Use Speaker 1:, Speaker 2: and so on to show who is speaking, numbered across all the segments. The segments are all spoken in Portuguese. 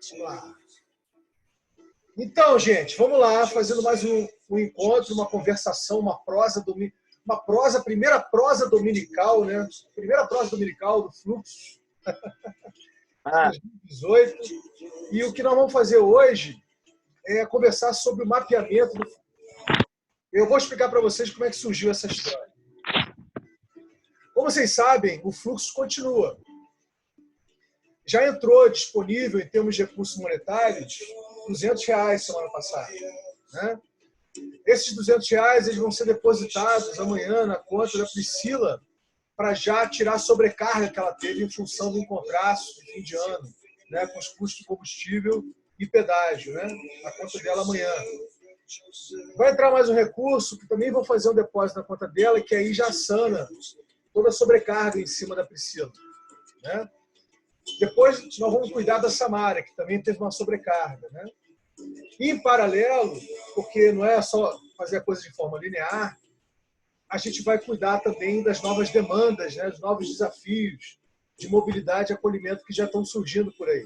Speaker 1: Vamos lá. Então, gente, vamos lá, fazendo mais um encontro, uma conversação, primeira prosa dominical, né? Primeira prosa dominical do Fluxo, 2018. E o que nós vamos fazer hoje é conversar sobre o mapeamento do Fluxo. Eu vou explicar para vocês como é que surgiu essa história. Como vocês sabem, o Fluxo continua. Já entrou disponível, em termos de recursos monetários, R$200 semana passada, né? Esses R$200 eles vão ser depositados amanhã na conta da Priscila para já tirar a sobrecarga que ela teve em função do encontraço de fim de ano, né, com os custos de combustível e pedágio, né, na conta dela amanhã. Vai entrar mais um recurso que também vão fazer um depósito na conta dela, que aí já sana toda a sobrecarga em cima da Priscila, né? Depois nós vamos cuidar da Samara, que também teve uma sobrecarga, né? E, em paralelo, porque não é só fazer a coisa de forma linear, a gente vai cuidar também das novas demandas, né? Dos novos desafios de mobilidade e acolhimento que já estão surgindo por aí.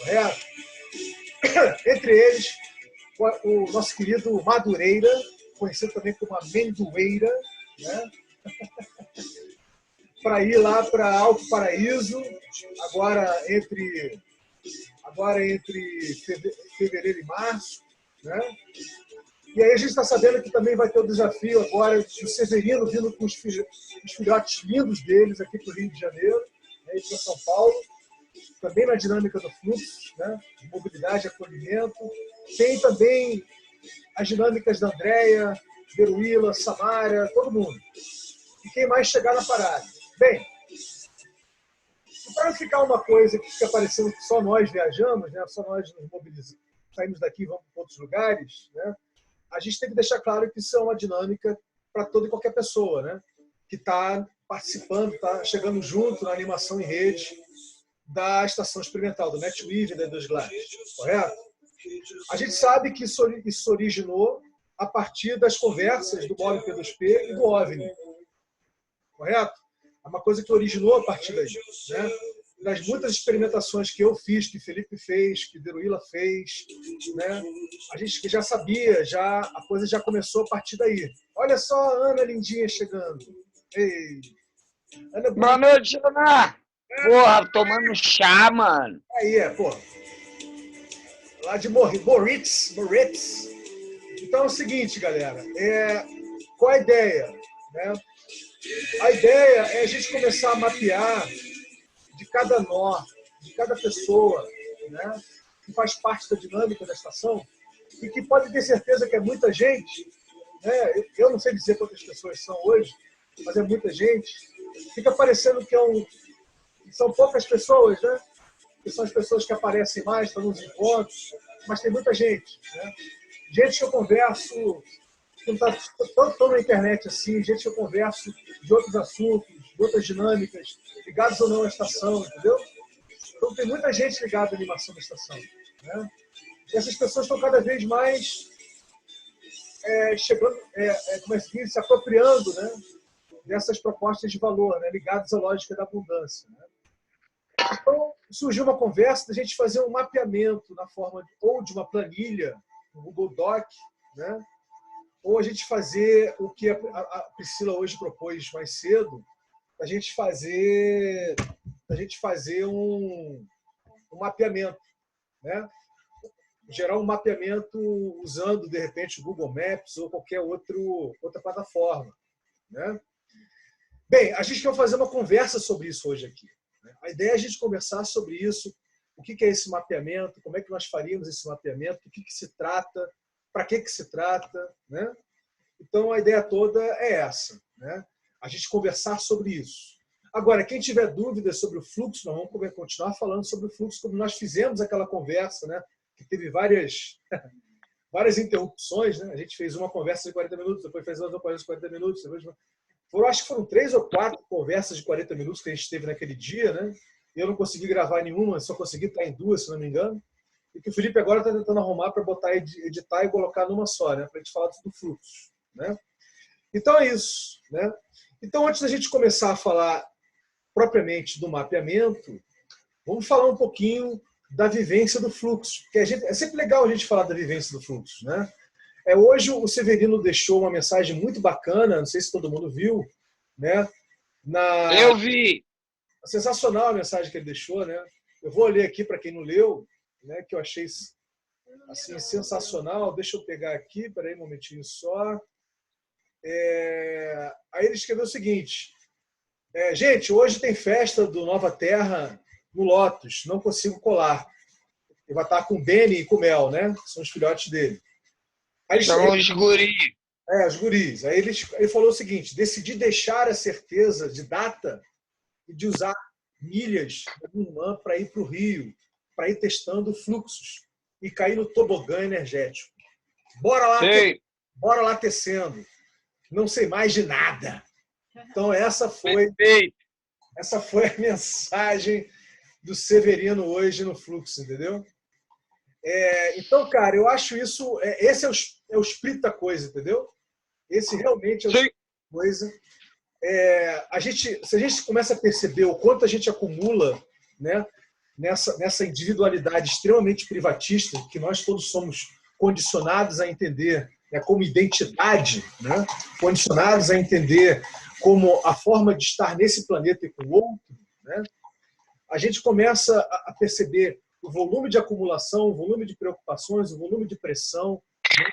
Speaker 1: Correto? Entre eles, o nosso querido Madureira, conhecido também como Amendoeira, né? Para ir lá para Alto Paraíso, agora entre fevereiro e março, né? E aí a gente está sabendo que também vai ter o desafio agora do Severino vindo com os filhotes lindos deles aqui para o Rio de Janeiro, né, e para São Paulo, também na dinâmica do Fluxo, né, de mobilidade e acolhimento. Tem também as dinâmicas da Andréia, Beruíla, Samara, todo mundo. E quem mais chegar na parada. Bem, para não ficar uma coisa que fica parecendo que só nós viajamos, né, só nós nos mobilizamos, saímos daqui e vamos para outros lugares, né, a gente tem que deixar claro que isso é uma dinâmica para toda e qualquer pessoa, né, que está participando, está chegando junto na animação em rede da estação experimental, do NetWeave e da Edosglass, correto? A gente sabe que isso originou a partir das conversas do Bob P2P e do OVNI, correto? É uma coisa que originou a partir daí, né? Das muitas experimentações que eu fiz, que Felipe fez, que Beruíla fez, né? A gente já sabia, a coisa já começou a partir daí. Olha só a Ana lindinha chegando. Ei.
Speaker 2: Ana, boa noite, Ana. Porra, tomando chá, mano.
Speaker 1: Aí, pô. Lá de Moritz. Então é o seguinte, galera. Qual a ideia? Né? A ideia é a gente começar a mapear de cada nó, de cada pessoa, né, que faz parte da dinâmica da estação e que pode ter certeza que é muita gente, né, eu não sei dizer quantas pessoas são hoje, mas é muita gente. Fica parecendo que são poucas pessoas, né, que são as pessoas que aparecem mais, estão nos encontros, mas tem muita gente, né? Gente que eu converso, que não está tão na internet assim, gente que eu converso de outros assuntos, de outras dinâmicas, ligados ou não à estação, entendeu? Então tem muita gente ligada à animação da estação, né? E essas pessoas estão cada vez mais chegando, como é que se diz, se apropriando, né, dessas propostas de valor, né, ligadas à lógica da abundância, né? Então surgiu uma conversa da gente fazer um mapeamento na forma ou de uma planilha, um Google Doc, né? Ou a gente fazer o que a Priscila hoje propôs mais cedo, a gente fazer um mapeamento, né? Gerar um mapeamento usando, de repente, o Google Maps ou qualquer outra plataforma, né? Bem, a gente quer fazer uma conversa sobre isso hoje aqui, né? A ideia é a gente conversar sobre isso, o que é esse mapeamento, como é que nós faríamos esse mapeamento, do que se trata, para que se trata, né? Então, a ideia toda é essa, né? A gente conversar sobre isso. Agora, quem tiver dúvidas sobre o fluxo, nós vamos continuar falando sobre o fluxo, como nós fizemos aquela conversa, né? Que teve várias interrupções, né? A gente fez uma conversa de 40 minutos, depois fez outra conversa de 40 minutos. Acho que foram 3 ou 4 conversas de 40 minutos que a gente teve naquele dia, né? Eu não consegui gravar nenhuma, só consegui estar em 2, se não me engano. E que o Felipe agora está tentando arrumar para botar, editar e colocar numa só, né? Para a gente falar do fluxo, né? Então é isso, né? Então, antes da gente começar a falar propriamente do mapeamento, vamos falar um pouquinho da vivência do fluxo. Porque é sempre legal a gente falar da vivência do fluxo, né? Hoje o Severino deixou uma mensagem muito bacana, não sei se todo mundo viu, né?
Speaker 2: Eu vi.
Speaker 1: Sensacional a mensagem que ele deixou, né? Eu vou ler aqui para quem não leu, né? Que eu achei assim sensacional. Deixa eu pegar aqui, peraí um momentinho só. Aí ele escreveu o seguinte: gente, hoje tem festa do Nova Terra no Lotus, não consigo colar. Ele vai estar com o Benny e com o Mel, né? São os filhotes dele. Aí
Speaker 2: São os guri.
Speaker 1: os guris. Aí ele falou o seguinte: decidi deixar a certeza de data e de usar milhas da minha irmã para ir para o Rio, para ir testando fluxos e cair no tobogã energético. Bora lá, bora lá tecendo. Não sei mais de nada. Então essa foi a mensagem do Severino hoje no fluxo, entendeu? Então, cara, eu acho isso. Esse é o espírito da coisa, entendeu? Esse realmente é o espírito da coisa. Se a gente começa a perceber o quanto a gente acumula, né, nessa individualidade extremamente privatista, que nós todos somos condicionados a entender, né, como identidade, né, condicionados a entender como a forma de estar nesse planeta e com o outro, né, a gente começa a perceber o volume de acumulação, o volume de preocupações, o volume de pressão, né,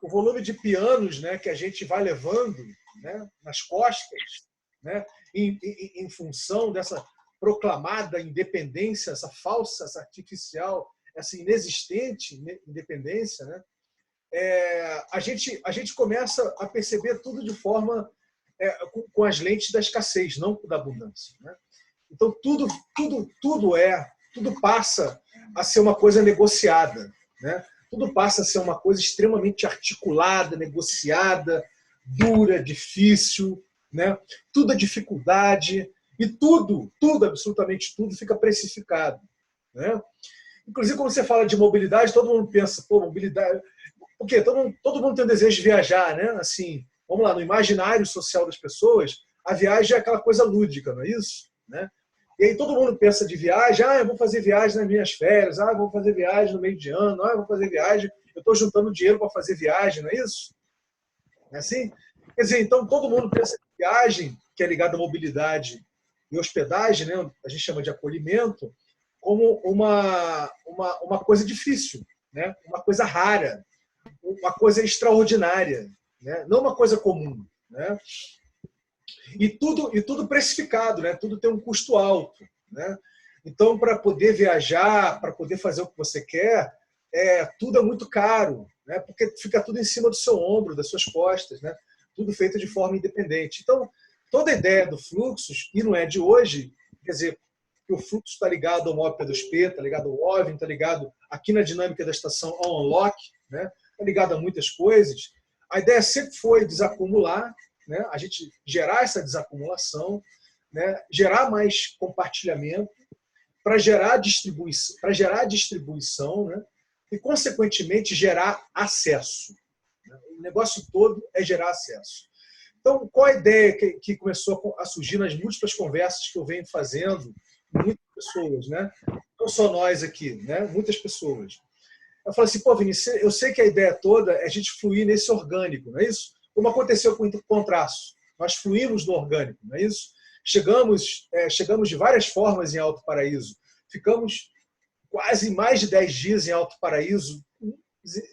Speaker 1: o volume de pianos, né, que a gente vai levando, né, nas costas, né, em função dessa proclamada independência, essa falsa, essa artificial, essa inexistente independência, né, a gente começa a perceber tudo de forma com as lentes da escassez, não da abundância, né? Então tudo passa a ser uma coisa negociada, né? Tudo passa a ser uma coisa extremamente articulada, negociada, dura, difícil, né? Tudo é dificuldade e tudo, absolutamente tudo fica precificado, né? Inclusive, quando você fala de mobilidade, todo mundo pensa, pô, mobilidade... Porque todo mundo tem o desejo de viajar, né? Assim, vamos lá, no imaginário social das pessoas, a viagem é aquela coisa lúdica, não é isso? Né? E aí todo mundo pensa de viagem, eu vou fazer viagem nas minhas férias, eu vou fazer viagem no meio de ano, eu vou fazer viagem, eu estou juntando dinheiro para fazer viagem, não é isso? Não é assim? Quer dizer, então todo mundo pensa em viagem, que é ligada à mobilidade e hospedagem, né? A gente chama de acolhimento, como uma coisa difícil, né? Uma coisa rara, uma coisa extraordinária, né? Não uma coisa comum, né? E tudo precificado, né? Tudo tem um custo alto, né? Então, para poder viajar, para poder fazer o que você quer, tudo é muito caro, né? Porque fica tudo em cima do seu ombro, das suas costas, né? Tudo feito de forma independente. Então, toda a ideia do Fluxus, e não é de hoje, quer dizer, que o fluxo está ligado ao MOB P2P, está ligado ao OVNI, está ligado aqui na dinâmica da estação ao Unlock, né? Está ligado a muitas coisas. A ideia sempre foi desacumular, né? A gente gerar essa desacumulação, né? Gerar mais compartilhamento, para gerar distribuição, né? E, consequentemente, gerar acesso. O negócio todo é gerar acesso. Então, qual a ideia que começou a surgir nas múltiplas conversas que eu venho fazendo com muitas pessoas, né? Não só nós aqui, né? Muitas pessoas. Eu falei assim, pô, Vinícius, eu sei que a ideia toda é a gente fluir nesse orgânico, não é isso? Como aconteceu com o Contraço. Nós fluímos no orgânico, não é isso? Chegamos de várias formas em Alto Paraíso. Ficamos quase mais de 10 dias em Alto Paraíso,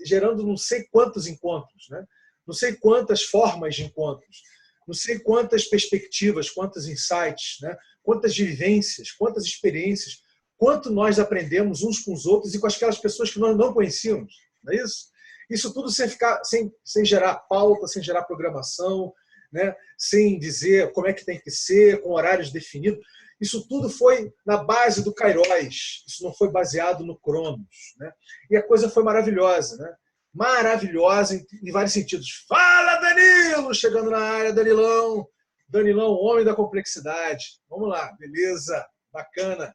Speaker 1: gerando não sei quantos encontros, né? Não sei quantas formas de encontros, não sei quantas perspectivas, quantos insights, né? Quantas vivências, quantas experiências, quanto nós aprendemos uns com os outros e com aquelas pessoas que nós não conhecíamos, não é isso? Isso tudo sem gerar pauta, sem gerar programação, né? Sem dizer como é que tem que ser, com horários definidos. Isso tudo foi na base do Kairos, isso não foi baseado no Cronos, né? E a coisa foi maravilhosa, né? Maravilhosa em vários sentidos. Fala, Danilo! Chegando na área, Danilão. Danilão, homem da complexidade. Vamos lá, beleza, bacana.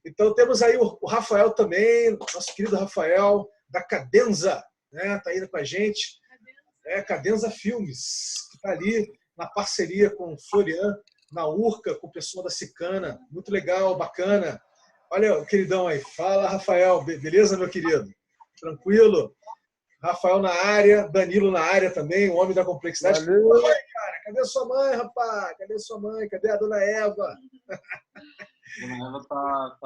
Speaker 1: Então temos aí o Rafael também, nosso querido Rafael, da Cadenza, né? Tá indo com a gente. Cadenza Filmes, que está ali na parceria com o Florian, na Urca, com o pessoal da Sicana. Muito legal, bacana. Olha o queridão aí. Fala, Rafael. Beleza, meu querido? Tranquilo? Rafael na área, Danilo na área também, o homem da complexidade.
Speaker 3: Valeu.
Speaker 1: Oi, cara, cadê sua mãe, rapaz? Cadê sua mãe? Cadê a dona Eva?
Speaker 3: A dona Eva tá...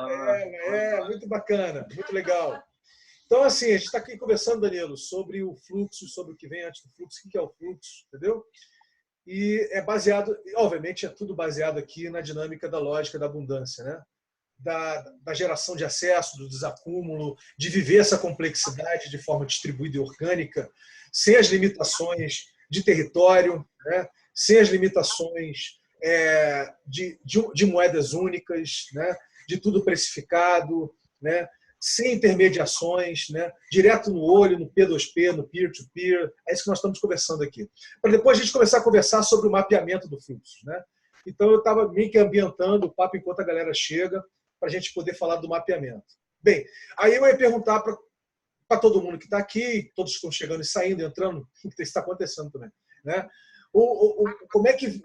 Speaker 1: Muito bacana, muito legal. Então, assim, a gente está aqui conversando, Danilo, sobre o fluxo, sobre o que vem antes do fluxo, o que é o fluxo, entendeu? E é baseado, obviamente, é tudo baseado aqui na dinâmica da lógica da abundância, né? Da geração de acesso, do desacúmulo, de viver essa complexidade de forma distribuída e orgânica, sem as limitações de território, né? Sem as limitações de moedas únicas, né? De tudo precificado, né? Sem intermediações, né? Direto no olho, no P2P, no peer-to-peer. É isso que nós estamos conversando aqui. Para depois a gente começar a conversar sobre o mapeamento do fluxo, né? Então, eu estava meio que ambientando o papo enquanto a galera chega, para a gente poder falar do mapeamento. Bem, aí eu ia perguntar para todo mundo que está aqui, todos que estão chegando e saindo, entrando, o que está acontecendo também, né? Como é que,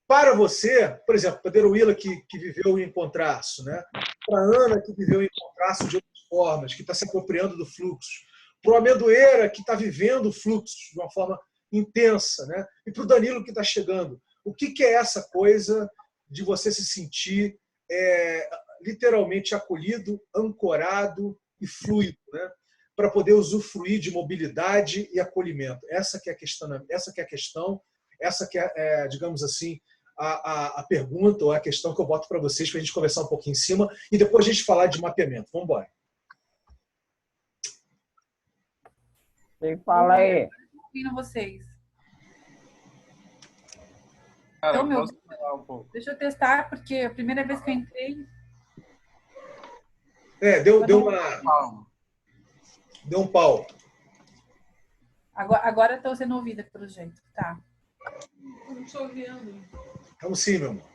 Speaker 1: para você, por exemplo, para a Deruíla, que viveu em contraste, né? Para a Ana, que viveu em contraste de outras formas, que está se apropriando do fluxo, para o Amendoeira, que está vivendo o fluxo de uma forma intensa, né? E para o Danilo, que está chegando. O que é essa coisa de você se sentir literalmente acolhido, ancorado e fluido, né? Para poder usufruir de mobilidade e acolhimento. Essa que é a questão, digamos assim, a pergunta ou a questão que eu boto para vocês, para a gente conversar um pouquinho em cima e depois a gente falar de mapeamento. Vamos embora.
Speaker 2: Quem fala aí?
Speaker 4: Ouvindo vocês.
Speaker 3: Cara,
Speaker 4: Então,
Speaker 3: posso falar um pouco?
Speaker 4: deixa eu testar, porque a primeira vez que eu entrei...
Speaker 1: Deu um pau.
Speaker 4: Agora eu estou sendo ouvida, pelo jeito. Tá.
Speaker 5: Não estou ouvindo.
Speaker 1: Vamos sim, meu amor.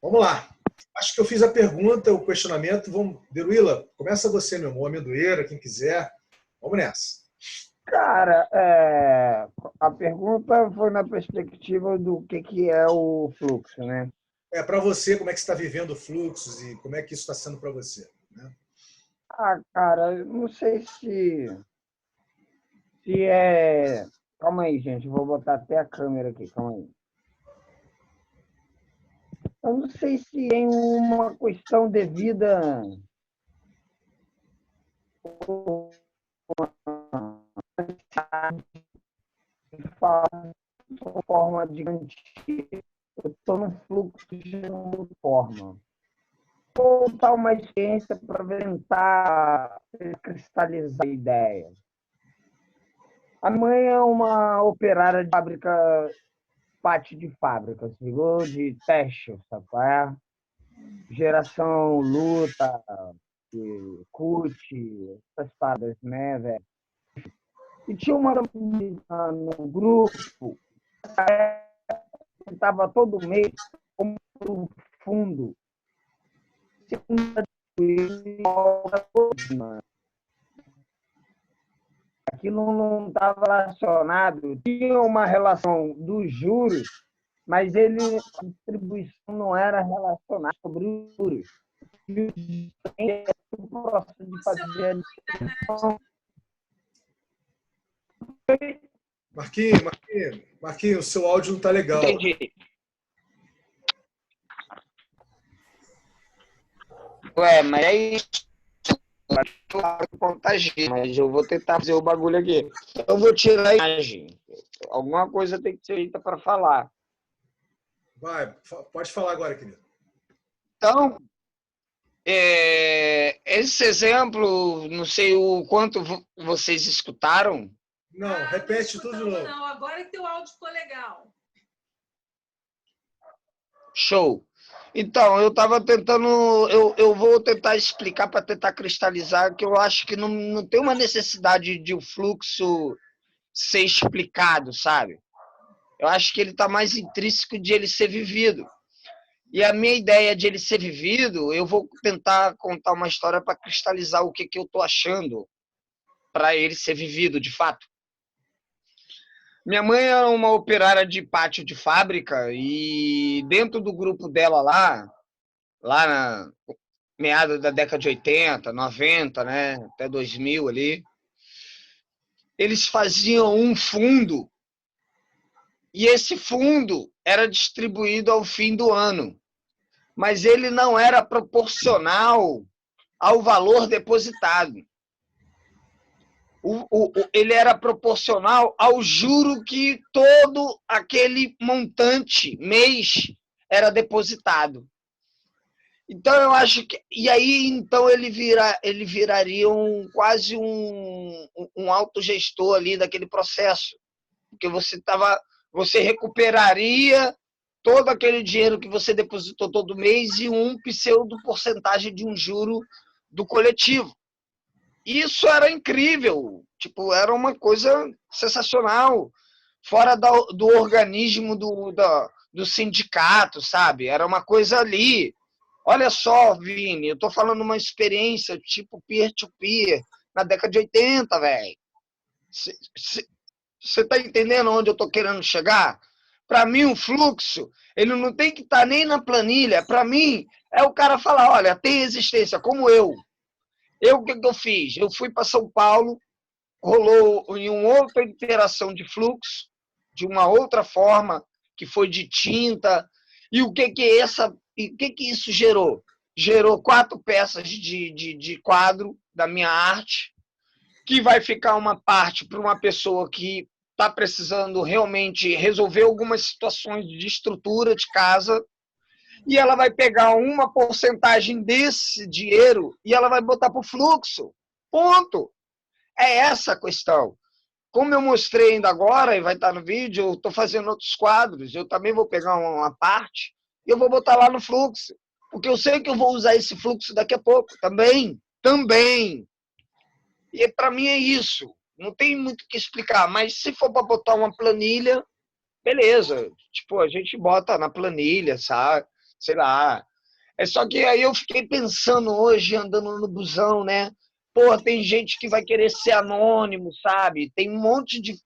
Speaker 1: Vamos lá. Acho que eu fiz a pergunta, o questionamento. Vamos, Deruíla, começa você, meu amor, amendoeira, quem quiser. Vamos nessa.
Speaker 2: Cara, a pergunta foi na perspectiva do que é o fluxo, né?
Speaker 1: Para você, como é que você está vivendo fluxos e como é que isso está sendo para você? Né?
Speaker 2: Cara, não sei se é... Calma aí, gente. Vou botar até a câmera aqui. Calma aí. Eu não sei se é uma questão de vida... de forma de garantia. Eu estou num fluxo de forma. Vou dar uma experiência para tentar cristalizar a ideia. A mãe é uma operária de fábrica, parte de fábrica, se ligou? De teste, sabe qual é? Geração, luta, CUT, essas paradas, né, velho? E tinha uma no grupo, estava todo mês como um fundo. Aquilo não estava relacionado, tinha uma relação dos juros, mas a distribuição não era relacionada sobre os juros. O processo de fazer a distribuição.
Speaker 1: Marquinhos, seu áudio não está legal.
Speaker 2: Entendi. Ué, mas é isso. Contagia, mas eu vou tentar fazer o bagulho aqui. Eu vou tirar a imagem. Alguma coisa tem que ser feita para falar.
Speaker 1: Vai, pode falar agora, querido.
Speaker 2: Então, esse exemplo, não sei o quanto vocês escutaram.
Speaker 1: Não, repete tudo de novo.
Speaker 5: Não, agora que teu áudio ficou legal.
Speaker 2: Show. Então, eu estava tentando, eu vou tentar explicar para tentar cristalizar que eu acho que não tem uma necessidade de o fluxo ser explicado, sabe? Eu acho que ele está mais intrínseco de ele ser vivido. E a minha ideia de ele ser vivido, eu vou tentar contar uma história para cristalizar o que eu estou achando para ele ser vivido, de fato.
Speaker 6: Minha mãe era uma operária de pátio de fábrica e dentro do grupo dela lá na meados da década de 80, 90, né, até 2000 ali, eles faziam um fundo e esse fundo era distribuído ao fim do ano, mas ele não era proporcional ao valor depositado. Ele era proporcional ao juro que todo aquele montante mês era depositado. Então eu acho que e aí então ele viraria quase um autogestor ali daquele processo, porque você recuperaria todo aquele dinheiro que você depositou todo mês e um pseudo porcentagem de um juro do coletivo. Isso era incrível, tipo, era uma coisa sensacional, fora do organismo do sindicato, sabe? Era uma coisa ali. Olha só, Vini, eu tô falando uma experiência tipo peer-to-peer na década de 80, velho. Você tá entendendo onde eu tô querendo chegar? Para mim, o fluxo, ele não tem que estar nem na planilha. Para mim, é o cara falar, olha, tem existência, como eu. O que eu fiz? Eu fui para São Paulo, rolou em uma outra interação de fluxo, de uma outra forma, que foi de tinta. E o que isso gerou? Gerou 4 peças de quadro da minha arte, que vai ficar uma parte para uma pessoa que está precisando realmente resolver algumas situações de estrutura de casa, e ela vai pegar uma porcentagem desse dinheiro e ela vai botar para o fluxo. Ponto. É essa a questão. Como eu mostrei ainda agora, e vai estar no vídeo, eu estou fazendo outros quadros, eu também vou pegar uma parte e eu vou botar lá no fluxo, porque eu sei que eu vou usar esse fluxo daqui a pouco também. E para mim é isso. Não tem muito o que explicar, mas se for para botar uma planilha, beleza. Tipo, a gente bota na planilha, sabe? Sei lá. É só que aí eu fiquei pensando hoje, andando no busão, né? Pô, tem gente que vai querer ser anônimo, sabe? Tem um monte de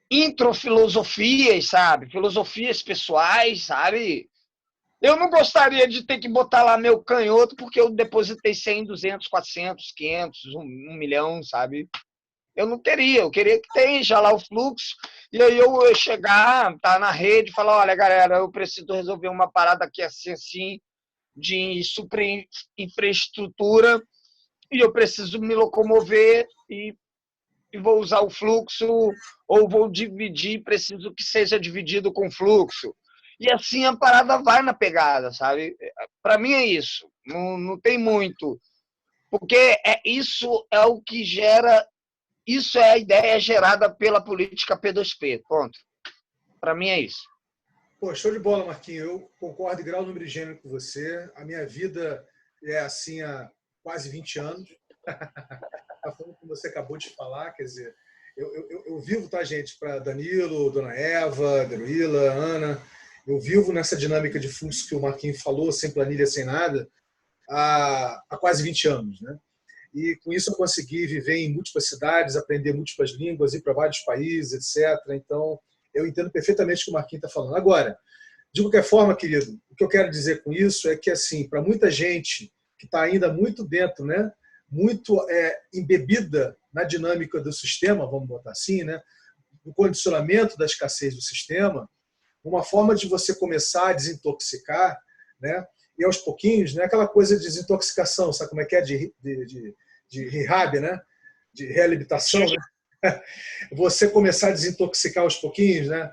Speaker 6: introfilosofias, sabe? Filosofias pessoais, sabe? Eu não gostaria de ter que botar lá meu canhoto porque eu depositei 100, 200, 400, 500, 1 milhão, sabe? Eu não queria, eu queria que tenha lá o fluxo, e aí eu chegar, tá na rede, falar, olha, galera, eu preciso resolver uma parada aqui assim, de super infraestrutura, e eu preciso me locomover e vou usar o fluxo, ou vou dividir, preciso que seja dividido com fluxo. E assim a parada vai na pegada, sabe? Para mim é isso, não tem muito, porque isso é o que gera. Isso é a ideia gerada pela política P2P, ponto. Para mim é isso.
Speaker 1: Pô, show de bola, Marquinhos. Eu concordo em grau, número e gênero com você. A minha vida é assim há quase 20 anos. A forma como você acabou de falar, quer dizer, eu vivo, tá, gente, para Danilo, Dona Eva, Deruíla, Ana, eu vivo nessa dinâmica de fluxo que o Marquinhos falou, sem planilha, sem nada, há quase 20 anos, né? E com isso eu consegui viver em múltiplas cidades, aprender múltiplas línguas, ir para vários países, etc. Então, eu entendo perfeitamente o que o Marquinhos está falando. Agora, de qualquer forma, querido, o que eu quero dizer com isso é que, assim, para muita gente que está ainda muito dentro, né, muito embebida na dinâmica do sistema, vamos botar assim, né, no condicionamento da escassez do sistema, uma forma de você começar a desintoxicar, né, e aos pouquinhos, né, aquela coisa de desintoxicação, sabe como é que é, de rehab, né, de reabilitação, né? Você começar a desintoxicar aos pouquinhos, né?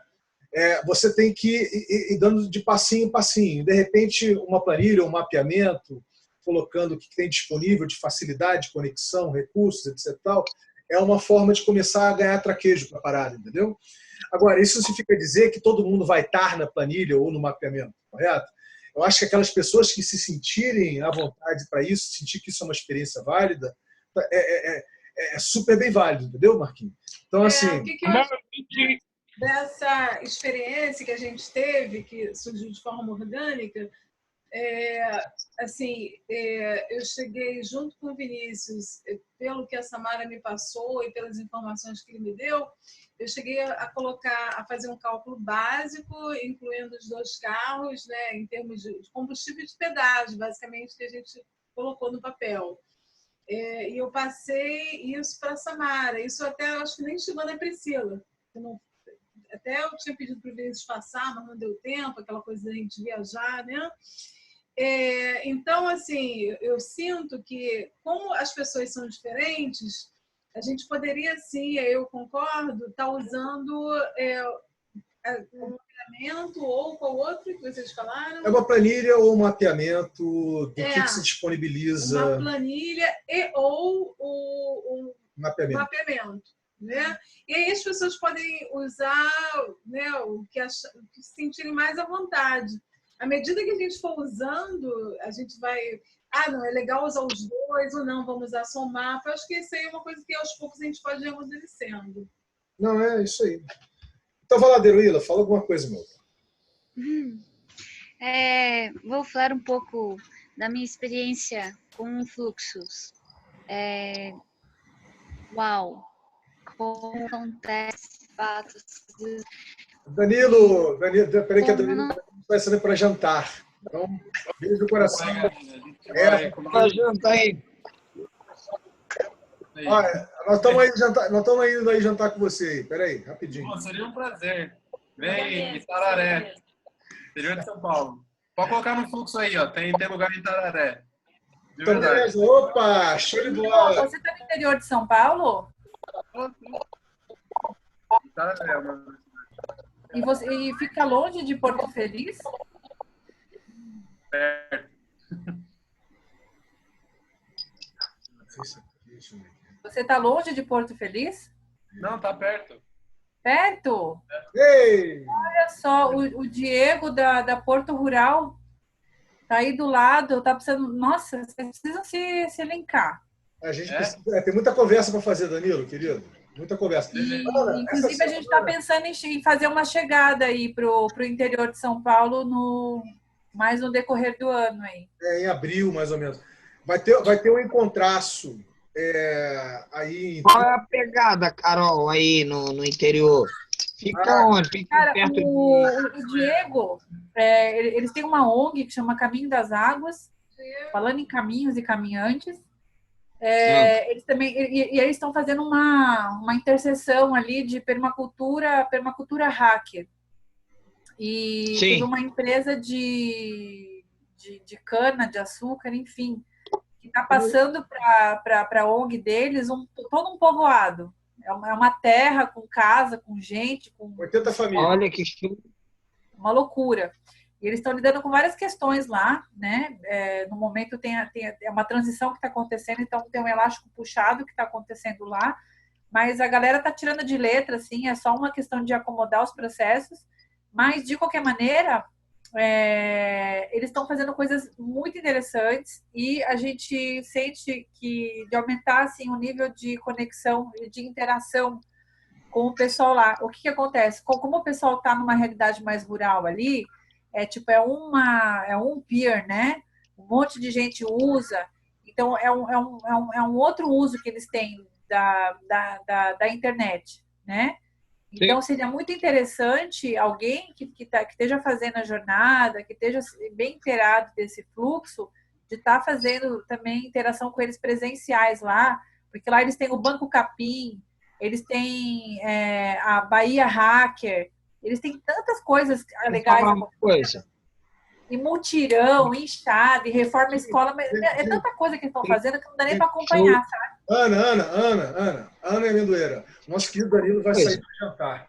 Speaker 1: Você tem que ir dando de passinho em passinho. De repente, uma planilha, um mapeamento, colocando o que tem disponível de facilidade, conexão, recursos, etc. Tal, é uma forma de começar a ganhar traquejo para a parada, entendeu? Agora, isso significa dizer que todo mundo vai estar na planilha ou no mapeamento, correto? Eu acho que aquelas pessoas que se sentirem à vontade para isso, sentir que isso é uma experiência válida, é super bem válido, entendeu, Marquinhos? Então, assim...
Speaker 5: O que eu acho dessa experiência que a gente teve, que surgiu de forma orgânica, Assim, eu cheguei junto com o Vinícius, pelo que a Samara me passou e pelas informações que ele me deu, eu cheguei a fazer um cálculo básico, incluindo os 2 carros, né, em termos de combustível e de pedágio, basicamente, que a gente colocou no papel. E eu passei isso para a Samara. Isso até acho que nem chegou na Priscila. Até eu tinha pedido para o Vinícius passar, mas não deu tempo, aquela coisa da gente viajar, né? Então, assim, eu sinto que, como as pessoas são diferentes, a gente poderia, sim, eu concordo, estar usando o mapeamento ou qual outro que vocês falaram?
Speaker 1: É uma planilha ou um mapeamento do que se disponibiliza?
Speaker 5: Uma planilha ou o mapeamento. Né? E aí as pessoas podem usar, né, o que se sentirem mais à vontade. À medida que a gente for usando, a gente vai... não, é legal usar os 2 ou não, vamos usar só o mapa. Eu acho que isso aí é uma coisa que aos poucos a gente pode ir amadurecendo.
Speaker 1: Não, é isso aí. Então, Valadeiro, Ila, fala alguma coisa, meu.
Speaker 7: Vou falar um pouco da minha experiência com fluxos. Uau! Como acontece fatos de...
Speaker 1: Danilo, peraí que a Danilo vai sair para jantar. Então, beijo do coração.
Speaker 6: Pra jantar aí.
Speaker 1: Olha, nós estamos indo aí jantar com você aí. Peraí, rapidinho.
Speaker 3: Pô, seria um prazer. Vem, Itararé, interior de São Paulo. Pode colocar no fluxo aí, ó. Tem lugar em Itararé. De
Speaker 1: Então,
Speaker 3: verdade.
Speaker 1: beleza. Opa, show de bola.
Speaker 4: Você está no interior de São Paulo?
Speaker 3: Itararé, mano.
Speaker 4: E fica longe de Porto Feliz?
Speaker 3: Perto.
Speaker 4: Você está longe de Porto Feliz?
Speaker 3: Não, tá perto.
Speaker 4: Perto?
Speaker 1: Ei!
Speaker 4: Olha só, o Diego da Porto Rural tá aí do lado, tá precisando... Nossa, vocês precisam se linkar.
Speaker 1: A gente precisa, tem muita conversa para fazer, Danilo, querido. Muita conversa.
Speaker 4: Inclusive, a gente está pensando em fazer uma chegada aí pro interior de São Paulo mais no decorrer do ano aí.
Speaker 1: Em abril, mais ou menos. Vai ter um encontraço aí.
Speaker 6: Qual é a pegada, Carol, aí no interior? Fica onde? Fica
Speaker 4: Cara,
Speaker 6: perto
Speaker 4: o Diego, eles têm uma ONG que chama Caminho das Águas, falando em caminhos e caminhantes. Eles também eles estão fazendo uma interseção ali de permacultura hacker. E
Speaker 6: Sim.
Speaker 4: teve uma empresa de cana, de açúcar, enfim, que está passando para a ONG deles todo um povoado. É uma terra com casa, com gente, com
Speaker 1: 80 famílias.
Speaker 6: Olha que show.
Speaker 4: Uma loucura. E eles estão lidando com várias questões lá, né? No momento tem uma transição que está acontecendo, então tem um elástico puxado que está acontecendo lá, mas a galera está tirando de letra, assim, é só uma questão de acomodar os processos, mas de qualquer maneira, eles estão fazendo coisas muito interessantes e a gente sente que de aumentar assim, o nível de conexão e de interação com o pessoal lá. O que acontece? Como o pessoal está numa realidade mais rural ali, é um peer, né? Um monte de gente usa. Então, é um outro uso que eles têm da internet, né? Então, seria muito interessante alguém que esteja fazendo a jornada, que esteja bem inteirado desse fluxo, de estar fazendo também interação com eles presenciais lá, porque lá eles têm o Banco Capim, eles têm a Bahia Hacker, eles têm tantas coisas legais.
Speaker 6: Uma coisa.
Speaker 4: E mutirão, enxada, e reforma escola, mas é tanta coisa que eles estão fazendo que não dá nem para acompanhar, sabe?
Speaker 1: Ana e Amendoeira. Nosso querido Danilo vai sair para jantar.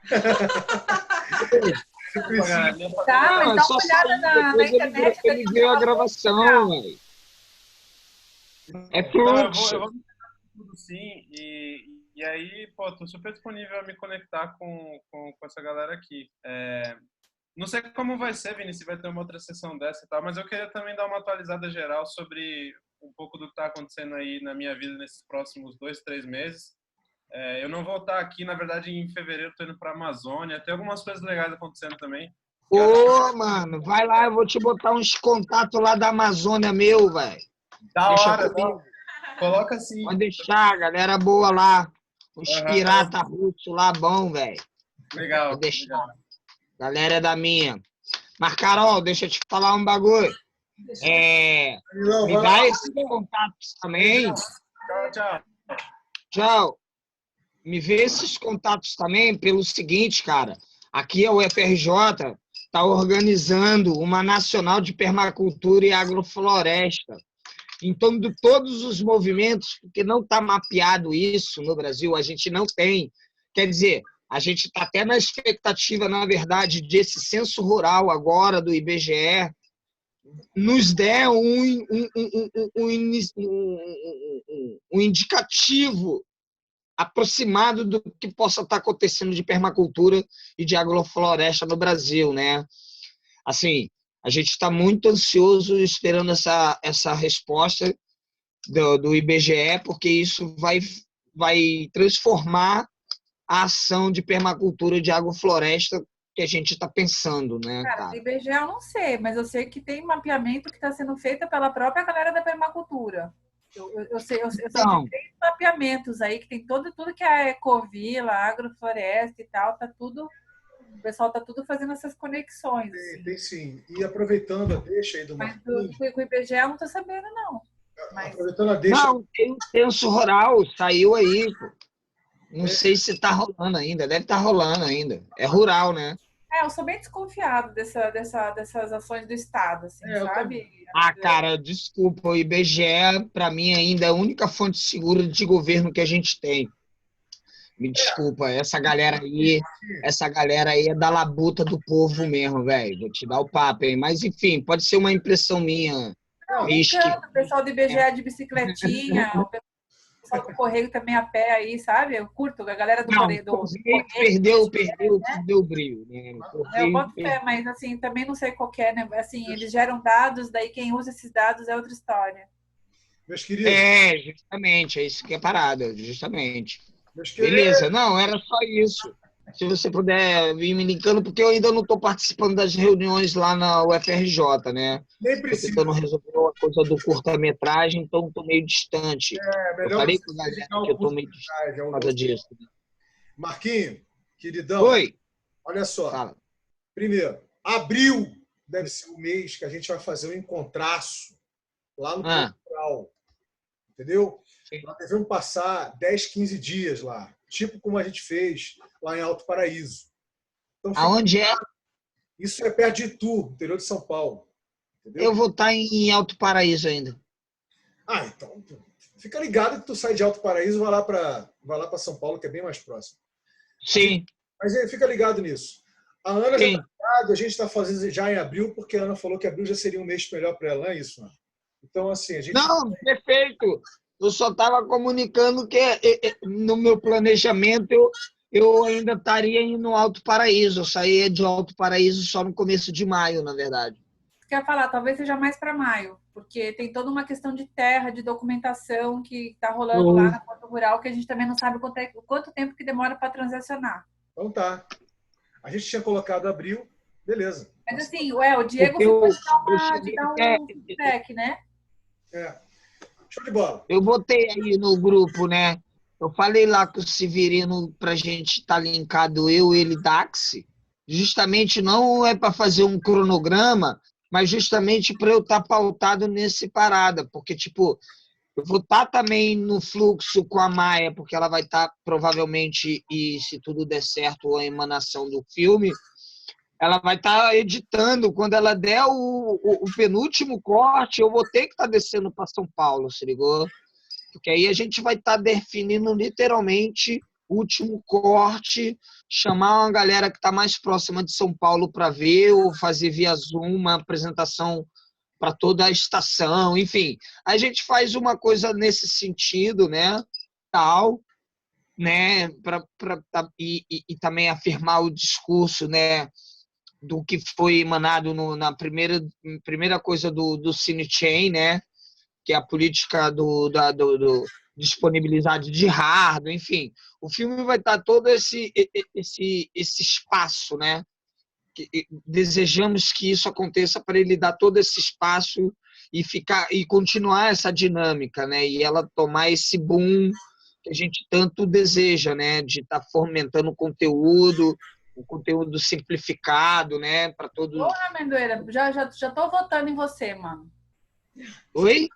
Speaker 4: Tá, mas dá uma olhada na internet.
Speaker 6: Ele viu a gravação, velho. É fluxo.
Speaker 3: Eu vou tudo sim, e aí, pô, tô super disponível a me conectar com essa galera aqui. Não sei como vai ser, Vini, se vai ter uma outra sessão dessa e tal, mas eu queria também dar uma atualizada geral sobre um pouco do que está acontecendo aí na minha vida nesses próximos 2, 3 meses. Eu não vou estar aqui, na verdade, em fevereiro estou indo para a Amazônia, tem algumas coisas legais acontecendo também.
Speaker 6: Ô, mano, vai lá, eu vou te botar uns contatos lá da Amazônia meu, velho.
Speaker 3: Da
Speaker 6: Deixa
Speaker 3: hora,
Speaker 6: comigo.
Speaker 3: coloca assim.
Speaker 6: Pode deixar, galera boa lá. Os
Speaker 3: Aham.
Speaker 6: pirata russos lá, bom, velho.
Speaker 3: Legal,
Speaker 6: Pode deixar.
Speaker 3: legal.
Speaker 6: Galera é da minha. Mas, Carol, deixa eu te falar um bagulho.
Speaker 1: Não,
Speaker 6: Me
Speaker 1: vai
Speaker 6: dá
Speaker 1: lá.
Speaker 6: esses contatos também.
Speaker 3: Tchau, tchau.
Speaker 6: Tchau. Me vê esses contatos também pelo seguinte, cara. Aqui a UFRJ está organizando uma nacional de permacultura e agrofloresta. Então, de todos os movimentos, porque não está mapeado isso no Brasil, a gente não tem. Quer dizer, a gente está até na expectativa, na verdade, desse censo rural agora do IBGE nos der um indicativo aproximado do que possa estar acontecendo de permacultura e de agrofloresta no Brasil, né? Assim, a gente está muito ansioso esperando essa resposta do IBGE, porque isso vai transformar a ação de permacultura e de agrofloresta que a gente está pensando, né,
Speaker 4: Cara, do
Speaker 6: cara?
Speaker 4: IBGE eu não sei, mas eu sei que tem mapeamento que está sendo feito pela própria galera da permacultura. Eu sei
Speaker 6: Então,
Speaker 4: de 3 mapeamentos aí, que tem tudo que é ecovila, agrofloresta e tal, tá tudo. O pessoal tá tudo fazendo essas conexões. Assim.
Speaker 1: Tem sim. E aproveitando a deixa aí do
Speaker 4: Mas
Speaker 1: Marquinhos,
Speaker 4: com o IBGE eu não tô sabendo, não. Mas
Speaker 1: aproveitando a deixa.
Speaker 6: não, tem o censo rural, saiu aí, pô. Não sei se está rolando ainda, deve estar rolando ainda. É rural, né?
Speaker 4: eu sou bem desconfiado dessas ações do Estado, assim,
Speaker 1: Eu
Speaker 4: sabe?
Speaker 6: Cara, desculpa, o IBGE, para mim, ainda é a única fonte segura de governo que a gente tem. Me desculpa, essa galera aí é da labuta do povo mesmo, velho. Vou te dar o papo, hein? Mas, enfim, pode ser uma impressão minha.
Speaker 4: Não, me
Speaker 6: Meio esquisita.
Speaker 4: encanta o pessoal do IBGE de bicicletinha, o pessoal do Correio também a pé aí, sabe? Eu curto a galera do
Speaker 6: Não,
Speaker 4: Correio.
Speaker 6: o Correio perdeu o brilho, né?
Speaker 4: Eu boto fé, mas assim, também não sei qual que é, né? Assim, eles geram dados, daí quem usa esses dados é outra história.
Speaker 1: Meus queridos,
Speaker 6: Justamente, é isso que é parada, justamente.
Speaker 1: meus queridos,
Speaker 6: Beleza? Não, era só isso. Se você puder vir me linkando, porque eu ainda não estou participando das reuniões lá na UFRJ, né?
Speaker 1: nem
Speaker 6: Estou
Speaker 1: precisa.
Speaker 6: tentando resolver uma coisa do curta-metragem, então estou meio distante. Eu
Speaker 1: Melhor
Speaker 6: falei
Speaker 1: você
Speaker 6: com a galera
Speaker 1: dedicar
Speaker 6: que eu estou meio distante por causa disso.
Speaker 1: Marquinhos, queridão,
Speaker 6: Oi,
Speaker 1: olha só.
Speaker 6: fala.
Speaker 1: Primeiro, abril deve ser o mês que a gente vai fazer um encontraço lá no Portugal. Entendeu?
Speaker 6: Sim.
Speaker 1: Nós devemos passar 10, 15 dias lá. Tipo como a gente fez lá em Alto Paraíso. Então,
Speaker 6: Aonde é?
Speaker 1: isso é perto de Itu, interior de São Paulo. Entendeu?
Speaker 6: Eu vou estar em Alto Paraíso ainda.
Speaker 1: Então fica ligado que tu sai de Alto Paraíso e vai lá para São Paulo, que é bem mais próximo.
Speaker 6: Sim.
Speaker 1: Mas fica ligado nisso. A Ana já
Speaker 6: Sim.
Speaker 1: está ligado, a gente está fazendo já em abril, porque a Ana falou que abril já seria um mês melhor para ela, não é isso, Ana? Então, assim, a gente...
Speaker 6: Não, perfeito. Eu só estava comunicando que no meu planejamento eu ainda estaria indo no Alto Paraíso. Eu saía de Alto Paraíso só no começo de maio, na verdade.
Speaker 4: Quer falar, talvez seja mais para maio, porque tem toda uma questão de terra, de documentação que está rolando lá na Porto Rural, que a gente também não sabe quanto tempo que demora para transacionar.
Speaker 1: Então tá. A gente tinha colocado abril, beleza.
Speaker 4: Mas assim, o Diego ficou de dar um feedback, né?
Speaker 1: Show de bola.
Speaker 6: Eu botei aí no grupo, né? Eu falei lá com o Severino pra gente estar linkado eu, ele, Daxi. Justamente não é para fazer um cronograma, mas justamente para eu estar pautado nesse parada. Porque, tipo, eu vou estar também no fluxo com a Maia, porque ela vai estar provavelmente, e se tudo der certo, a emanação do filme, ela vai estar editando. Quando ela der o penúltimo corte, eu vou ter que estar descendo para São Paulo, se ligou? Porque aí a gente vai estar definindo literalmente o último corte, chamar uma galera que está mais próxima de São Paulo para ver, ou fazer via Zoom uma apresentação para toda a estação, enfim. A gente faz uma coisa nesse sentido, né? Tal, né? E também afirmar o discurso, né? Do que foi emanado na primeira coisa do Cine Chain, né? Que é a política do disponibilidade de hardware, enfim. O filme vai estar todo esse espaço, né? desejamos que isso aconteça para ele dar todo esse espaço e continuar essa dinâmica, né? E ela tomar esse boom que a gente tanto deseja, né? De estar fomentando o conteúdo simplificado, né? Para todos.
Speaker 4: Ô, Amendoeira, já tô votando em você, mano.
Speaker 6: Oi?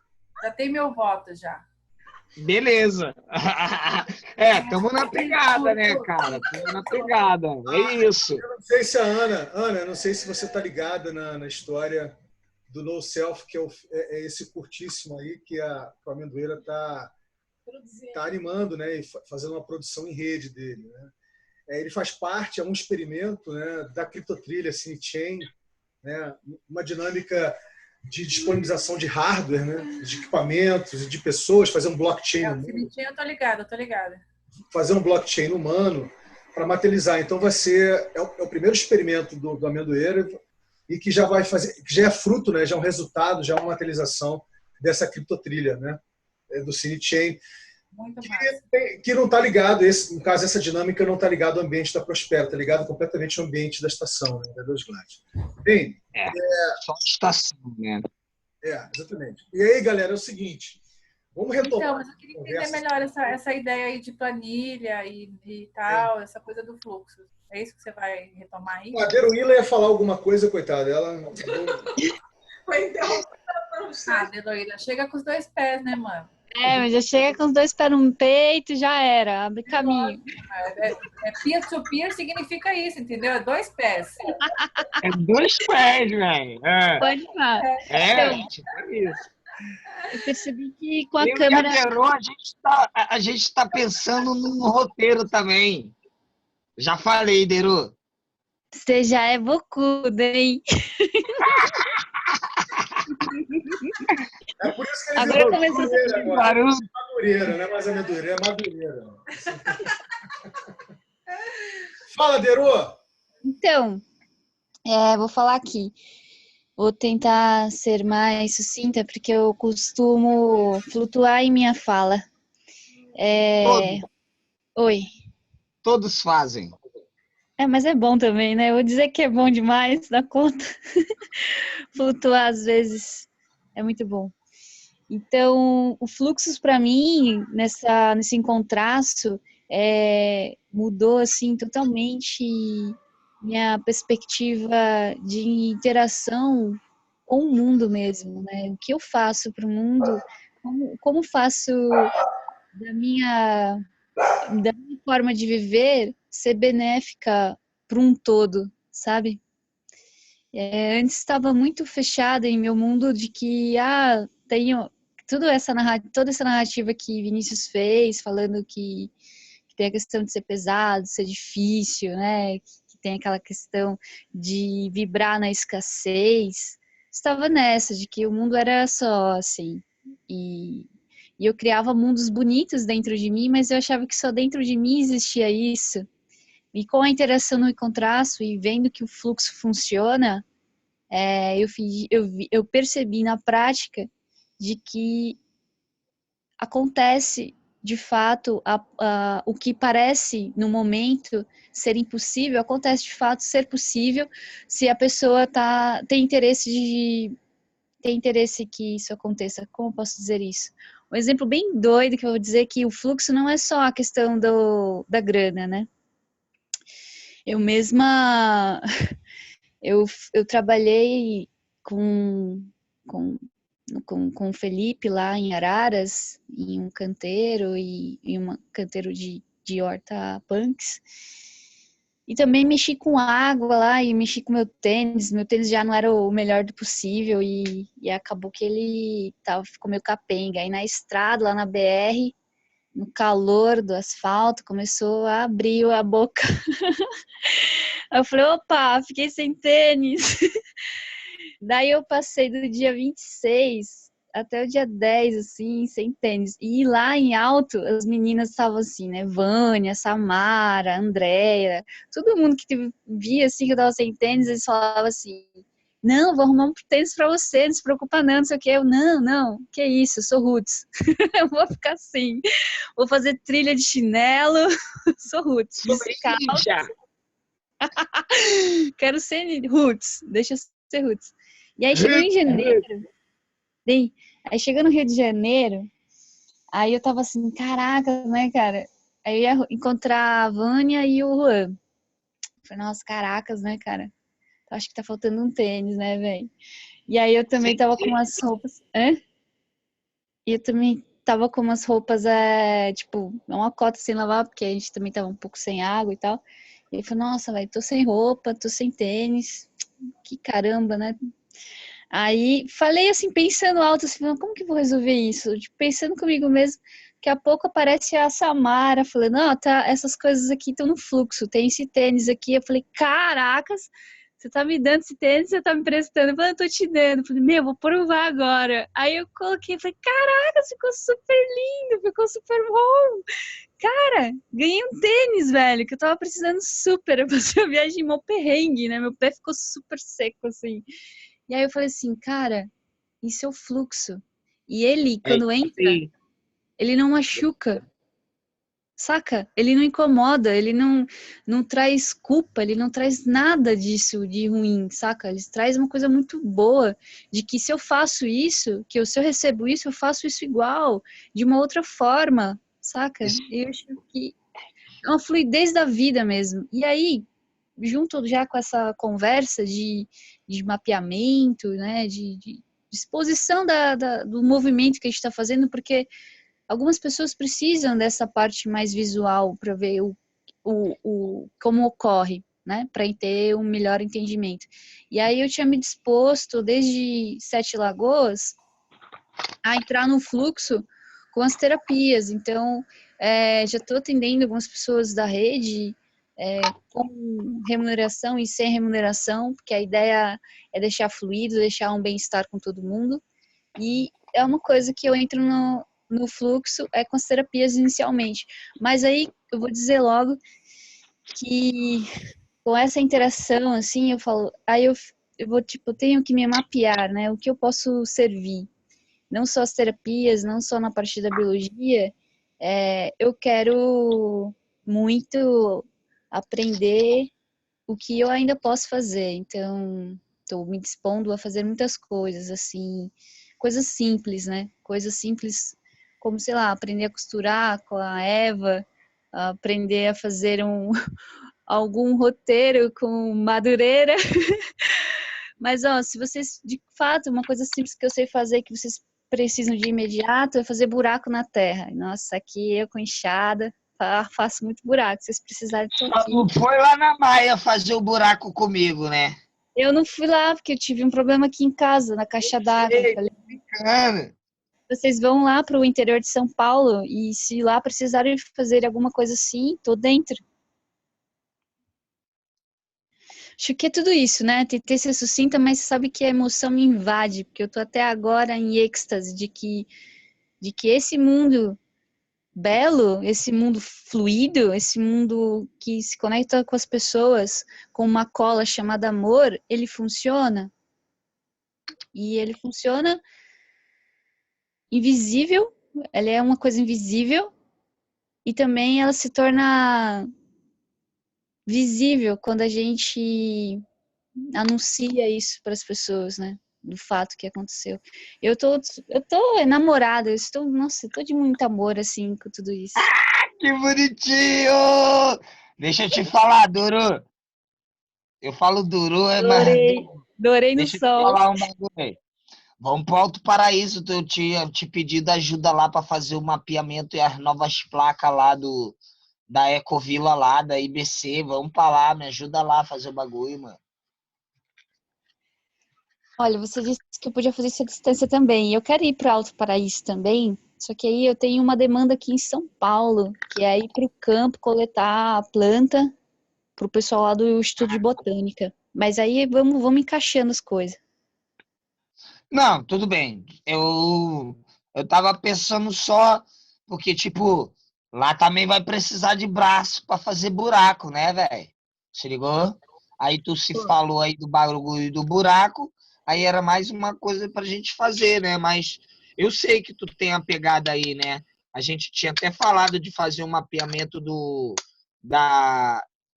Speaker 4: Já tem meu voto, já.
Speaker 6: Beleza. Estamos na pegada, né, cara? Estamos na pegada. É isso.
Speaker 1: Eu não sei se a Ana, eu não sei se você está ligada na história do No Self, que é esse curtíssimo aí que a Amendoeira está animando, né, e fazendo uma produção em rede dele, né? Ele faz parte, é um experimento, né, da criptotrilha Cinechain, né, uma dinâmica de disponibilização de hardware, né, de equipamentos e de pessoas, fazer um blockchain humano.
Speaker 4: Cinechain eu tô ligada.
Speaker 1: Fazer um blockchain humano para materializar. Então vai ser é o primeiro experimento do Amendoeira e que já vai fazer, que já é fruto, né, já é um resultado, já é uma materialização dessa criptotrilha, né, do Cinechain. Que não está ligado, no caso, essa dinâmica não está ligada ao ambiente da Prospera, está ligado completamente ao ambiente da estação, né, da Dois Glass. Bem,
Speaker 6: só a estação, né?
Speaker 1: Exatamente. E aí, galera, é o seguinte, vamos retomar.
Speaker 4: Então, mas eu queria entender melhor essa ideia aí de planilha e tal, essa coisa do fluxo. É isso que você vai retomar aí?
Speaker 1: A Deruíla ia falar alguma coisa, coitada, ela...
Speaker 4: Deruíla, chega com os 2 pés, né, mano?
Speaker 7: Mas já chega com os 2 pés no peito, já era, abre caminho.
Speaker 4: Peer-to-peer significa isso, entendeu? É 2 pés.
Speaker 6: É 2 pés, velho.
Speaker 7: Pode falar.
Speaker 6: Tipo isso.
Speaker 7: Eu percebi que com a câmera...
Speaker 6: a gente tá pensando num roteiro também. Já falei, Deru.
Speaker 7: Você já é bocudo, hein?
Speaker 1: É por isso que ele
Speaker 7: agora começou a ser
Speaker 1: Madureira, não é mais amendoeira, é madureira. Fala, Deru!
Speaker 7: Então, vou falar aqui. Vou tentar ser mais sucinta, porque eu costumo flutuar em minha fala. Oi.
Speaker 6: Todos fazem.
Speaker 7: Mas é bom também, né? Eu vou dizer que é bom demais, dá conta. Flutuar, às vezes, é muito bom. Então, o Fluxos, para mim, nesse encontraço, mudou, assim, totalmente minha perspectiva de interação com o mundo mesmo, né? O que eu faço para o mundo, como faço da minha forma de viver ser benéfica para um todo, sabe? Antes estava muito fechada em meu mundo de que tenho toda essa narrativa que Vinícius fez, falando que tem a questão de ser pesado, de ser difícil, né? Que tem aquela questão de vibrar na escassez. Estava nessa, de que o mundo era só, assim. E eu criava mundos bonitos dentro de mim, mas eu achava que só dentro de mim existia isso. E com a interação no contraste e vendo que o fluxo funciona, eu percebi na prática de que acontece, de fato, o que parece no momento ser impossível, acontece de fato ser possível se a pessoa tem interesse que isso aconteça. Como eu posso dizer isso? Um exemplo bem doido que eu vou dizer que o fluxo não é só a questão da grana, né? Eu mesma, eu trabalhei com o Felipe lá em Araras, em um canteiro e um canteiro de horta punks. E também mexi com água lá e mexi com meu tênis. Meu tênis já não era o melhor do possível e acabou que ele ficou meio capenga. Aí na estrada, lá na BR, no calor do asfalto, começou a abrir a boca. Aí eu falei, opa, fiquei sem tênis. Daí eu passei do dia 26 até o dia 10, assim, sem tênis. E lá em alto, as meninas estavam assim, né? Vânia, Samara, Andréia, todo mundo que via, assim, que eu tava sem tênis, eles falavam assim, não, vou arrumar um tênis pra você, não se preocupa não, não sei o que. Eu, não, que isso, eu sou roots. Eu vou ficar assim, vou fazer trilha de chinelo, sou roots. Quero ser Roots, deixa eu ser Roots. E aí chegou em janeiro, aí chegou no Rio de Janeiro, aí eu tava assim, caraca, né, cara? Aí eu ia encontrar a Vânia e o Juan. Falei, nossa, caracas, né, cara? Acho que tá faltando um tênis, né, velho? E aí eu também tava com umas roupas. Hã? E eu também tava com umas roupas, tipo, uma cota sem lavar, porque a gente também tava um pouco sem água e tal. E ele falou, nossa, velho, tô sem roupa, tô sem tênis. Que caramba, né? Aí falei assim, pensando alto, assim, como que eu vou resolver isso? Tipo, pensando comigo mesmo, daqui a pouco aparece a Samara falando, não, tá, essas coisas aqui estão no fluxo, tem esse tênis aqui. Eu falei, caracas, você tá me dando esse tênis, você tá me emprestando? Eu falei, eu tô te dando. Eu falei, meu, vou provar agora. Aí eu coloquei, falei, caracas, ficou super lindo, ficou super bom. Cara, ganhei um tênis, velho, que eu tava precisando super. Eu passei a viagem mó perrengue, né? Meu pé ficou super seco, assim. E aí eu falei assim, cara, isso é o fluxo. E ele, quando entra, ele não machuca, saca? Ele não incomoda, ele não traz culpa, ele não traz nada disso de ruim, saca? Ele traz uma coisa muito boa, de que se eu faço isso, se eu recebo isso, eu faço isso igual, de uma outra forma, saca? E eu acho que é uma fluidez da vida mesmo. E aí, junto já com essa conversa de mapeamento, né, de exposição do movimento que a gente está fazendo, porque algumas pessoas precisam dessa parte mais visual para ver como ocorre, né, para ter um melhor entendimento. E aí eu tinha me disposto, desde Sete Lagoas, a entrar no fluxo com as terapias. Então, já estou atendendo algumas pessoas da rede, com remuneração e sem remuneração, porque a ideia é deixar fluido, deixar um bem-estar com todo mundo. E é uma coisa que eu entro no fluxo, com as terapias inicialmente. Mas aí, eu vou dizer logo que com essa interação, assim, eu falo, aí eu vou, tipo, eu tenho que me mapear, né, o que eu posso servir. Não só as terapias, não só na parte da biologia, eu quero muito aprender o que eu ainda posso fazer. Então, estou me dispondo a fazer muitas coisas, assim, coisas simples, né? Coisas simples como, sei lá, aprender a costurar com a Eva, aprender a fazer algum roteiro com Madureira. Mas, ó, se vocês, de fato, uma coisa simples que eu sei fazer, que vocês precisam de imediato, é fazer buraco na terra. Nossa, aqui eu com enxada, faço muito buraco. Se vocês precisarem, tô aqui.
Speaker 6: Não foi lá na Maia fazer o buraco comigo, né?
Speaker 7: Eu não fui lá, porque eu tive um problema aqui em casa, na caixa d'água.
Speaker 6: Brincando.
Speaker 7: Vocês vão lá para o interior de São Paulo, e se lá precisarem fazer alguma coisa assim, tô dentro. Acho que é tudo isso, né? Tentei ser sucinta, mas sabe que a emoção me invade, porque eu tô até agora em êxtase de que esse mundo belo, esse mundo fluido, esse mundo que se conecta com as pessoas com uma cola chamada amor, ele funciona. E ele funciona invisível, ela é uma coisa invisível, e também ela se torna visível quando a gente anuncia isso para as pessoas, né? Do fato que aconteceu. Eu tô enamorada, nossa, eu tô de muito amor, assim, com tudo isso.
Speaker 6: Que bonitinho! Deixa eu te falar, Duru. Eu falo Duru, mas...
Speaker 7: Adorei no
Speaker 6: Deixa eu te
Speaker 7: sol.
Speaker 6: falar um bagulho aí. Vamos para o Alto Paraíso, eu tinha te pedido ajuda lá para fazer o mapeamento e as novas placas lá da Ecovila lá, da IBC. Vamos para lá, me ajuda lá a fazer o bagulho, mano.
Speaker 7: Olha, você disse que eu podia fazer isso à distância também. Eu quero ir para o Alto Paraíso também, só que aí eu tenho uma demanda aqui em São Paulo, que é ir para o campo coletar a planta para o pessoal lá do Estudo de Botânica. Mas aí vamos encaixando as coisas.
Speaker 6: Não, tudo bem. Eu tava pensando só, porque, tipo, lá também vai precisar de braço para fazer buraco, né, velho? Se ligou? Aí tu se falou aí do bagulho do buraco, aí era mais uma coisa pra gente fazer, né? Mas eu sei que tu tem a pegada aí, né? A gente tinha até falado de fazer um mapeamento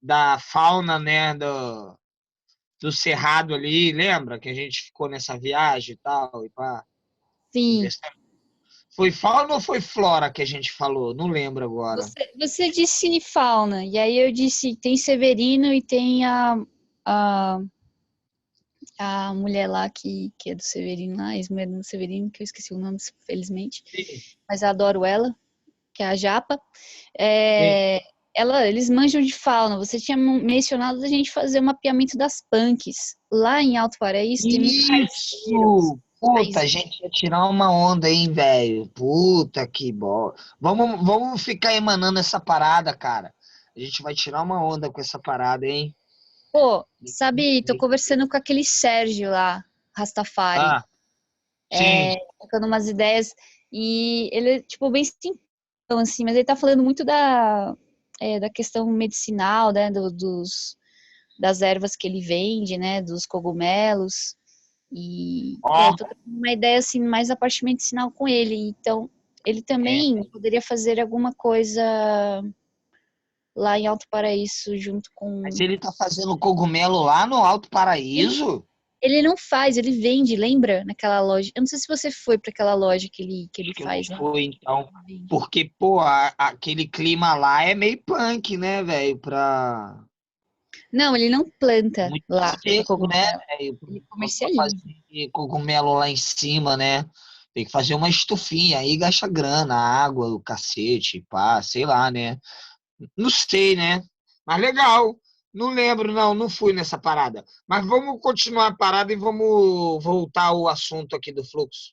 Speaker 6: da fauna, né, do Cerrado ali, lembra? Que a gente ficou nessa viagem e tal, e pá.
Speaker 7: Sim.
Speaker 6: Foi fauna ou foi flora que a gente falou? Não lembro agora.
Speaker 7: Você disse fauna, e aí eu disse tem Severino e tem a, a mulher lá que é do Severino, lá, a ex-mulher do Severino, que eu esqueci o nome, felizmente,
Speaker 6: Sim,
Speaker 7: mas eu adoro ela, que é a Japa.
Speaker 6: sim.
Speaker 7: Eles manjam de fauna. Você tinha mencionado a gente fazer o mapeamento das punks. Lá em Alto Paraíso tem muito raizeiro.
Speaker 6: Isso! Puta, a gente ia tirar uma onda, hein, velho? Puta que bom. Vamos ficar emanando essa parada, cara. A gente vai tirar uma onda com essa parada, hein?
Speaker 7: Pô, sabe, tô conversando com aquele Sérgio lá, Rastafari,
Speaker 6: Ah, sim.
Speaker 7: trocando umas ideias, e ele é, tipo, bem simpão, assim, mas ele tá falando muito da questão medicinal, né, das ervas que ele vende, né, dos cogumelos, e, pô,
Speaker 6: Ó,
Speaker 7: eu tô trocando uma ideia, assim, mais da parte medicinal com ele, então, ele
Speaker 6: é.
Speaker 7: também poderia fazer alguma coisa lá em Alto Paraíso, junto com...
Speaker 6: Mas ele tá fazendo cogumelo lá no Alto Paraíso?
Speaker 7: Ele não faz, ele vende, lembra? Naquela loja. Eu não sei se você foi para aquela loja que ele
Speaker 6: Acho que eu não
Speaker 7: faz lá.
Speaker 6: fui, então.
Speaker 7: Ele vende.
Speaker 6: Porque, pô, aquele clima lá é meio punk, né, velho?
Speaker 7: Não, ele não planta
Speaker 6: Muito
Speaker 7: lá o
Speaker 6: seco, né,
Speaker 7: cogumelo.
Speaker 6: velho?
Speaker 7: Ele
Speaker 6: Pra
Speaker 7: comercializa.
Speaker 6: fazer cogumelo lá em cima, né? Tem que fazer uma estufinha, aí gasta grana, água, o cacete, pá, sei lá, né? Não sei, né? Mas legal. Não lembro, não fui nessa parada. Mas vamos continuar a parada e vamos voltar ao assunto aqui do fluxo.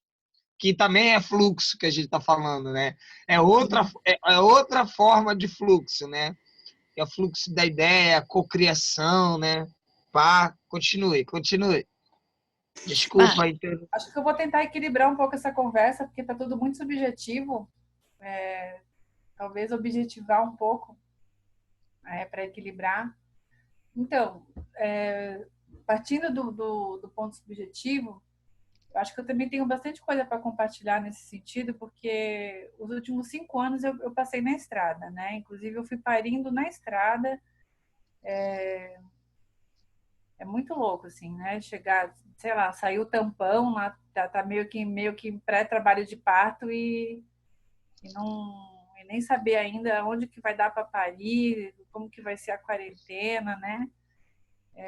Speaker 6: Que também é fluxo que a gente está falando, né? É outra forma de fluxo, né? Que é o fluxo da ideia, a cocriação, né? Pá, continue.
Speaker 7: Ah,
Speaker 6: Desculpa, então.
Speaker 4: Acho que eu vou tentar equilibrar um pouco essa conversa, porque está tudo muito subjetivo. Talvez objetivar um pouco para equilibrar. Então, partindo do ponto subjetivo, eu acho que eu também tenho bastante coisa para compartilhar nesse sentido, porque os últimos 5 anos eu passei na estrada, né? Inclusive, eu fui parindo na estrada. É muito louco, assim, né? Chegar, sei lá, saiu o tampão, lá tá meio que em pré-trabalho de parto e nem saber ainda onde que vai dar para parir, como que vai ser a quarentena, né?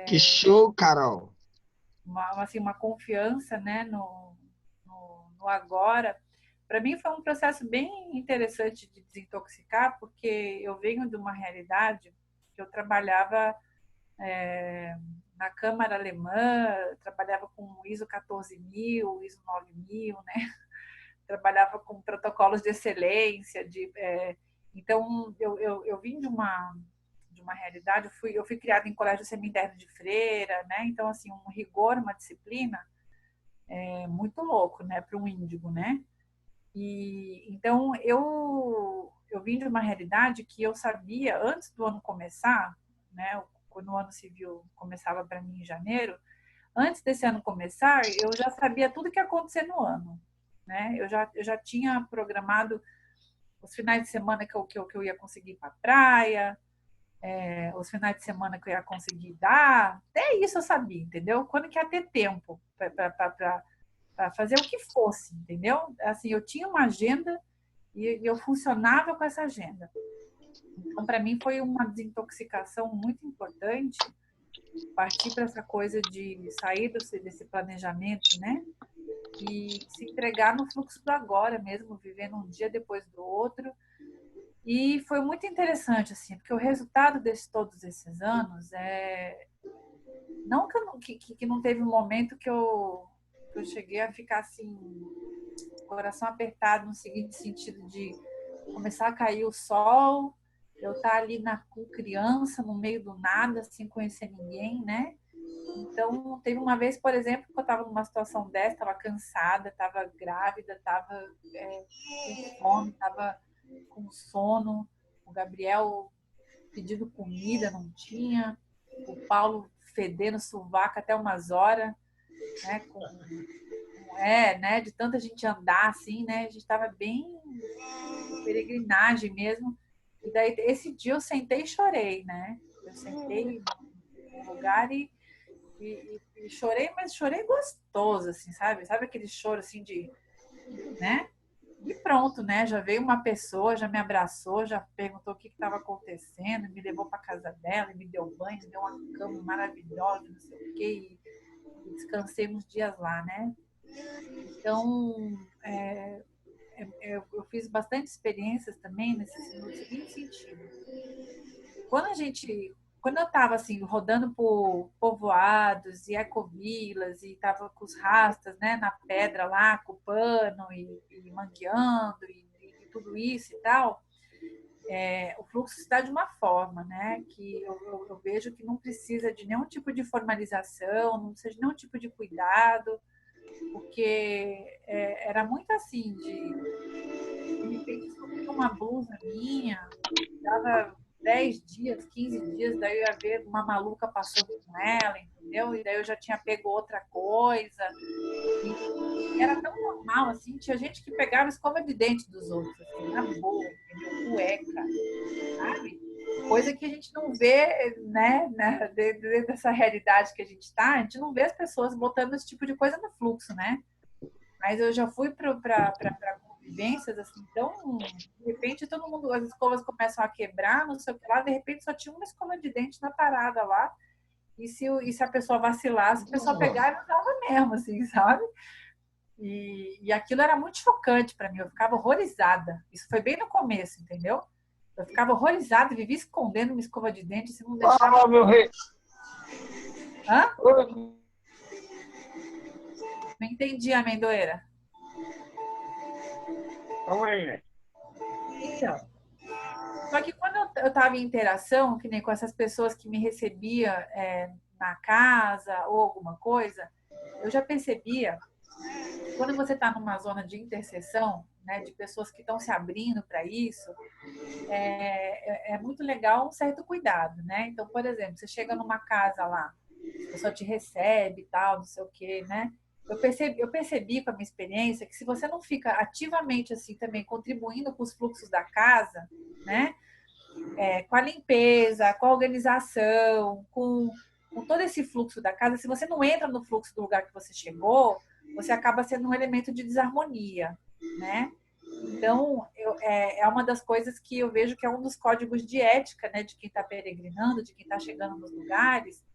Speaker 6: Que show, Carol.
Speaker 4: Uma confiança, né, no agora. Para mim foi um processo bem interessante de desintoxicar, porque eu venho de uma realidade que eu trabalhava na Câmara Alemã, trabalhava com ISO 14000, ISO 9000, né? Trabalhava com protocolos de excelência, então eu vim de uma realidade, eu fui criada em colégio semi-interno de freira, né? Então assim um rigor, uma disciplina muito louco, né, para um índigo, né? E então eu vim de uma realidade que eu sabia antes do ano começar, né? Quando o ano civil começava para mim em janeiro, antes desse ano começar, eu já sabia tudo que ia acontecer no ano, né? Eu já tinha programado os finais de semana que eu ia conseguir ir para a praia, os finais de semana que eu ia conseguir dar, até isso eu sabia, entendeu? Quando que ia ter tempo para fazer o que fosse, entendeu? Assim, eu tinha uma agenda e eu funcionava com essa agenda. Então, para mim, foi uma desintoxicação muito importante partir para essa coisa de sair desse planejamento, né? E se entregar no fluxo do agora mesmo, vivendo um dia depois do outro. E foi muito interessante, assim, porque o resultado de todos esses anos não que não teve um momento que eu cheguei a ficar assim, coração apertado no seguinte sentido de começar a cair o sol, eu estar ali com criança no meio do nada, sem conhecer ninguém, né? Então, teve uma vez, por exemplo, que eu estava numa situação dessa, estava cansada, estava grávida, estava com fome, estava com sono, o Gabriel pedindo comida, não tinha, o Paulo fedendo sovaco até umas horas, né? Né? De tanta gente andar assim, né? A gente estava bem em peregrinagem mesmo. E daí, esse dia eu sentei e chorei, né? Eu sentei no lugar e chorei, mas chorei gostoso, assim, sabe? Sabe aquele choro, assim, de, né? E pronto, né? Já veio uma pessoa, já me abraçou, já perguntou o que estava acontecendo, me levou para casa dela, me deu banho, me deu uma cama maravilhosa, não sei o quê, e descansei uns dias lá, né? Então, eu fiz bastante experiências também no seguinte sentido. Quando eu estava assim, rodando por povoados e ecovilas e estava com os rastas, né, na pedra lá, com o pano e mangueando e tudo isso e tal, o fluxo se dá de uma forma, né, que eu vejo que não precisa de nenhum tipo de formalização, não precisa de nenhum tipo de cuidado, porque era muito assim, de repente subia uma blusa minha, dava 10 dias, 15 dias, daí eu ia ver uma maluca passando com ela, entendeu? E daí eu já tinha pego outra coisa. E era tão normal, assim, tinha gente que pegava escova de dente dos outros, assim, na boa, entendeu? Cueca, sabe? Coisa que a gente não vê, né, dentro dessa realidade que a gente está, a gente não vê as pessoas botando esse tipo de coisa no fluxo, né? Mas eu já fui para convivências assim, então, de repente, todo mundo, as escovas começam a quebrar, não sei o que lá, de repente só tinha uma escova de dente na parada lá, e se a pessoa vacilasse, a pessoa pegava e usava mesmo, assim, sabe? E aquilo era muito chocante para mim, eu ficava horrorizada. Isso foi bem no começo, entendeu? Eu ficava horrorizada, vivia escondendo uma escova de dente, se não deixava.
Speaker 6: Meu rei.
Speaker 4: Hã? Não entendi, amendoeira.
Speaker 6: Calma aí, né?
Speaker 4: Então, só que quando eu estava em interação, que nem com essas pessoas que me recebiam na casa ou alguma coisa, eu já percebia que quando você está numa zona de interseção, né, de pessoas que estão se abrindo para isso, é muito legal um certo cuidado, né? Então, por exemplo, você chega numa casa lá, a pessoa te recebe e tal, não sei o quê, né? Eu percebi com a minha experiência que se você não fica ativamente assim também contribuindo com os fluxos da casa, né? Com a limpeza, com a organização, com todo esse fluxo da casa, se você não entra no fluxo do lugar que você chegou, você acaba sendo um elemento de desarmonia, né? Então, é uma das coisas que eu vejo que é um dos códigos de ética, né, de quem está peregrinando, de quem está chegando nos lugares,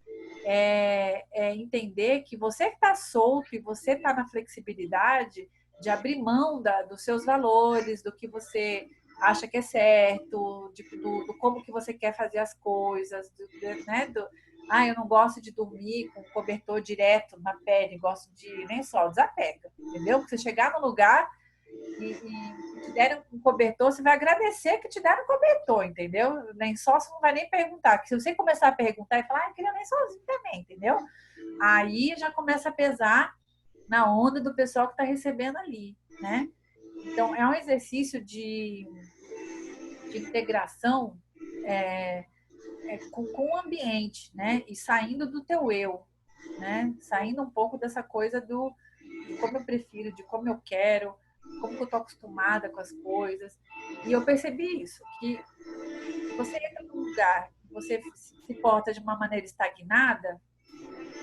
Speaker 4: entender que você está solto e você está na flexibilidade de abrir mão dos seus valores, do que você acha que é certo, do como que você quer fazer as coisas, né? Eu não gosto de dormir com cobertor direto na pele, gosto de lençol, desapega, entendeu? Porque você chegar no lugar e te deram um cobertor, você vai agradecer que te deram um cobertor, entendeu? Lençol você não vai nem perguntar, porque se você começar a perguntar e falar, eu queria lençolzinho também, entendeu? Aí já começa a pesar na onda do pessoal que está recebendo ali, né? Então, é um exercício de integração com o ambiente, né? E saindo do teu eu, né? Saindo um pouco dessa coisa de como eu prefiro, de como eu quero, como eu estou acostumada com as coisas. E eu percebi isso, que você entra num lugar, você se porta de uma maneira estagnada,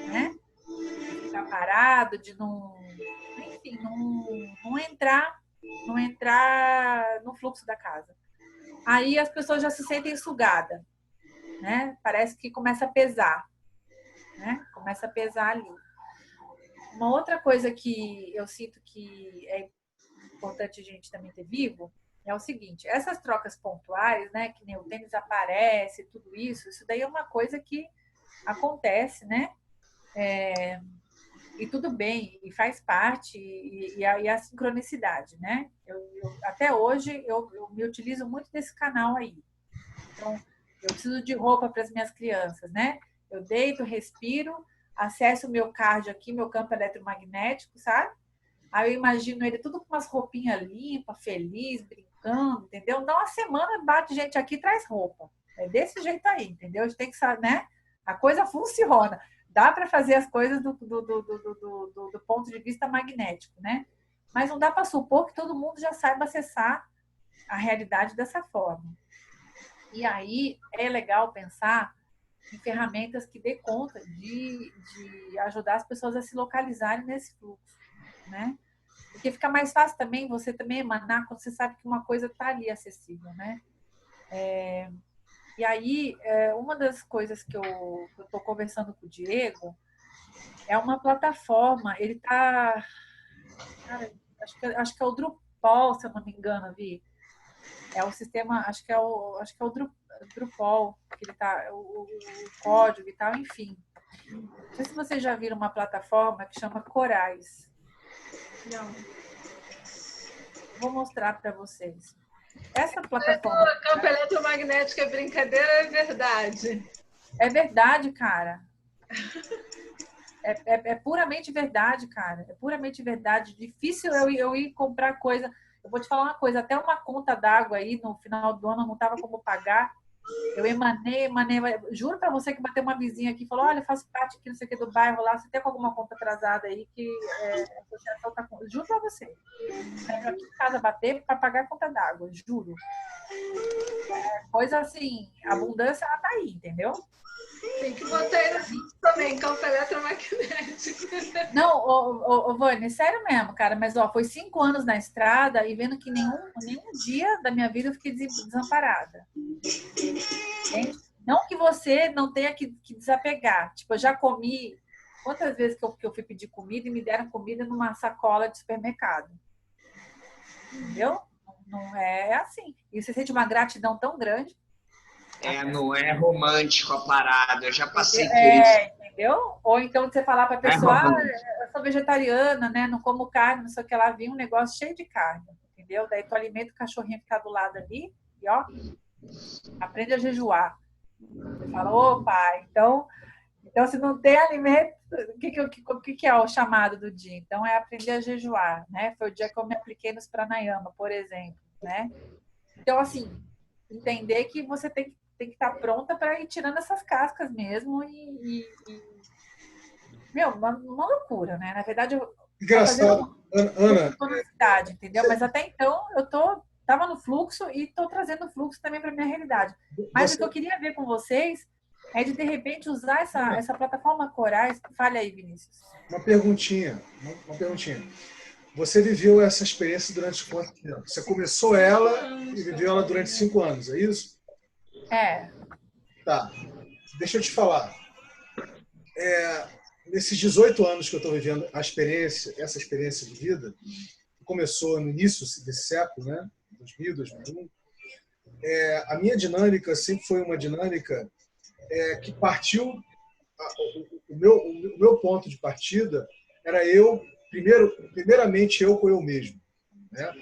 Speaker 4: né? De ficar parado, de não entrar no fluxo da casa. Aí as pessoas já se sentem sugadas, né? Parece que começa a pesar, né? Começa a pesar ali. Uma outra coisa que eu sinto que é importante a gente também ter vivo é o seguinte: essas trocas pontuais, né? Que nem o tênis aparece, tudo isso daí é uma coisa que acontece, né? E tudo bem, e faz parte, e a sincronicidade, né? Até hoje, eu me utilizo muito desse canal aí. Então, eu preciso de roupa para as minhas crianças, né? Eu deito, respiro, acesso o meu cardio aqui, meu campo eletromagnético, sabe? Aí eu imagino ele tudo com umas roupinhas limpas, feliz, brincando, entendeu? Não, uma semana bate gente aqui e traz roupa. É desse jeito aí, entendeu? A gente tem que saber, né? A coisa funciona. Dá para fazer as coisas do ponto de vista magnético, né? Mas não dá para supor que todo mundo já saiba acessar a realidade dessa forma. E aí é legal pensar em ferramentas que dê conta de ajudar as pessoas a se localizarem nesse fluxo, né? Porque fica mais fácil também você também emanar quando você sabe que uma coisa está ali acessível, né? E aí, uma das coisas que eu estou conversando com o Diego é uma plataforma, ele está... Cara, acho que é o Drupal, se eu não me engano, Vi. É o sistema, acho que é o Drupal, que ele tá, o código e tal, enfim. Não sei se vocês já viram uma plataforma que chama Corais.
Speaker 5: Não.
Speaker 4: Vou mostrar para vocês. Essa plataforma...
Speaker 5: Campo eletromagnético é brincadeira, é verdade?
Speaker 4: É verdade, cara. É puramente verdade, cara. É puramente verdade. Difícil eu ir comprar coisa. Eu vou te falar uma coisa, até uma conta d'água aí no final do ano não tava como pagar. Eu emanei. Juro pra você que bateu uma vizinha aqui e falou: olha, faço parte aqui, não sei o que, do bairro lá. Você tem alguma conta atrasada aí que a associação tá com. Juro pra você. Aí aqui em casa bater pra pagar a conta d'água, juro. Coisa assim, a abundância ela tá aí, entendeu?
Speaker 5: Tem que botar aí também, campo eletromagnético.
Speaker 4: Não, Vânia, sério mesmo, cara. Mas ó, foi 5 anos na estrada e vendo que nenhum dia da minha vida eu fiquei desamparada. Entende? Não que você não tenha que desapegar. Tipo, eu já comi... Quantas vezes que eu fui pedir comida e me deram comida numa sacola de supermercado? Entendeu? Não é assim. E você sente uma gratidão tão grande.
Speaker 6: Não é romântico a parada, eu já passei por isso.
Speaker 4: Entendeu? Ou então você falar para a pessoa, eu sou vegetariana, né? Não como carne, não sei o que lá, vinha um negócio cheio de carne, entendeu? Daí tu alimenta o cachorrinho que tá do lado ali e ó, aprende a jejuar. Você fala, opa, então se não tem alimento, o que é o chamado do dia? Então é aprender a jejuar, né? Foi o dia que eu me apliquei nos pranayama, por exemplo, né? Então, assim, entender que você tem que estar pronta para ir tirando essas cascas mesmo meu, uma loucura, né? Na verdade, eu
Speaker 1: Engraçado, Ana.
Speaker 4: Na cidade, entendeu? Mas até então eu tava no fluxo e tô trazendo o fluxo também para minha realidade. Mas o que eu queria ver com vocês é de repente usar essa plataforma Corais. Fale aí, Vinícius.
Speaker 1: Uma perguntinha. Você viveu essa experiência durante quanto tempo? Você começou ela e viveu ela durante 5 anos, é isso? Tá. Deixa eu te falar. Nesses 18 anos que eu estou vivendo essa experiência de vida, que começou no início desse século, né? 2000, 2001, a minha dinâmica sempre foi uma dinâmica que partiu... O meu ponto de partida era primeiramente eu com eu mesmo, né?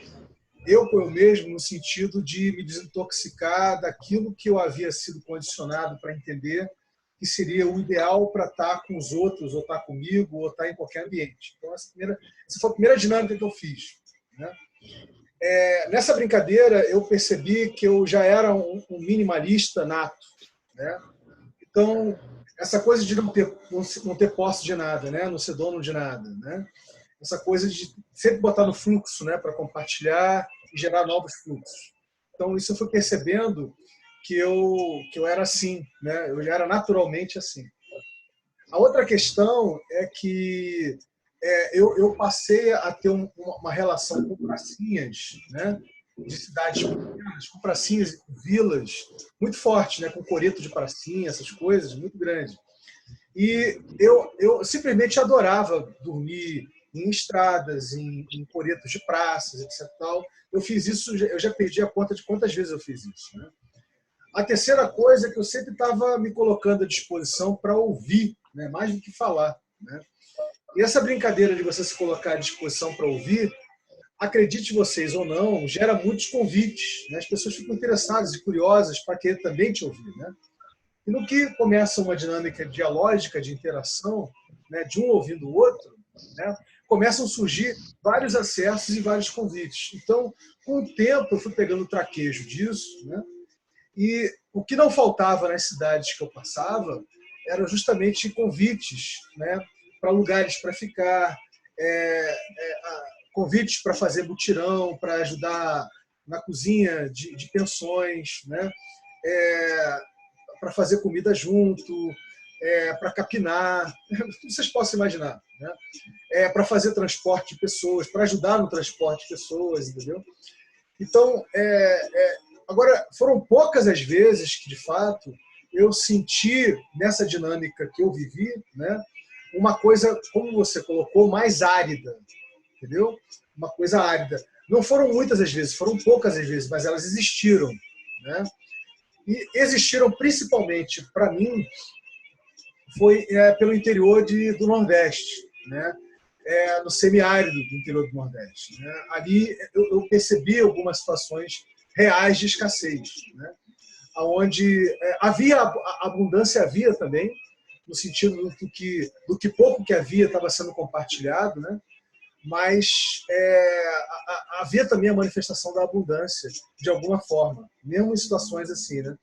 Speaker 1: Eu com eu mesmo no sentido de me desintoxicar daquilo que eu havia sido condicionado para entender que seria o ideal para estar com os outros, ou estar comigo, ou estar em qualquer ambiente. Então, essa foi a primeira dinâmica que eu fiz, né? Nessa brincadeira, eu percebi que eu já era um minimalista nato, né? Então, essa coisa de não ter posse de nada, né? Não ser dono de nada, né? Essa coisa de sempre botar no fluxo, né? Para compartilhar e gerar novos fluxos. Então, isso eu fui percebendo que eu era assim, né? Eu já era naturalmente assim. A outra questão é que eu passei a ter uma relação com pracinhas, né? De cidades pequenas, com pracinhas e com vilas muito forte, né? Com coreto de pracinha, essas coisas, muito grande. E eu simplesmente adorava dormir em estradas, em coretos de praças, etc. Tal. Eu fiz isso, eu já perdi a conta de quantas vezes eu fiz isso, né? A terceira coisa é que eu sempre estava me colocando à disposição para ouvir, né? Mais do que falar, né? E essa brincadeira de você se colocar à disposição para ouvir, acredite vocês ou não, gera muitos convites, né? As pessoas ficam interessadas e curiosas para querer também te ouvir, né? E no que começa uma dinâmica dialógica de interação, né, de um ouvindo o outro, né, começam a surgir vários acessos e vários convites. Então, com o tempo, eu fui pegando o traquejo disso, né, e o que não faltava nas cidades que eu passava eram justamente convites, né, para lugares para ficar, convites para fazer mutirão, para ajudar na cozinha de pensões, né, para fazer comida junto, para capinar, tudo que vocês possam imaginar, né? Para fazer transporte de pessoas, para ajudar no transporte de pessoas, entendeu? Então, agora, foram poucas as vezes que, de fato, eu senti nessa dinâmica que eu vivi, né, uma coisa, como você colocou, mais árida, entendeu? Uma coisa árida. Não foram muitas as vezes, foram poucas as vezes, mas elas existiram, né? E existiram principalmente, para mim, foi pelo interior do Nordeste, né? No semiárido do interior do Nordeste, né? Ali eu percebi algumas situações reais de escassez, né? Onde havia abundância, havia também, no sentido do que pouco que havia estava sendo compartilhado, né? Mas havia também a manifestação da abundância, de alguma forma, mesmo em situações assim, né?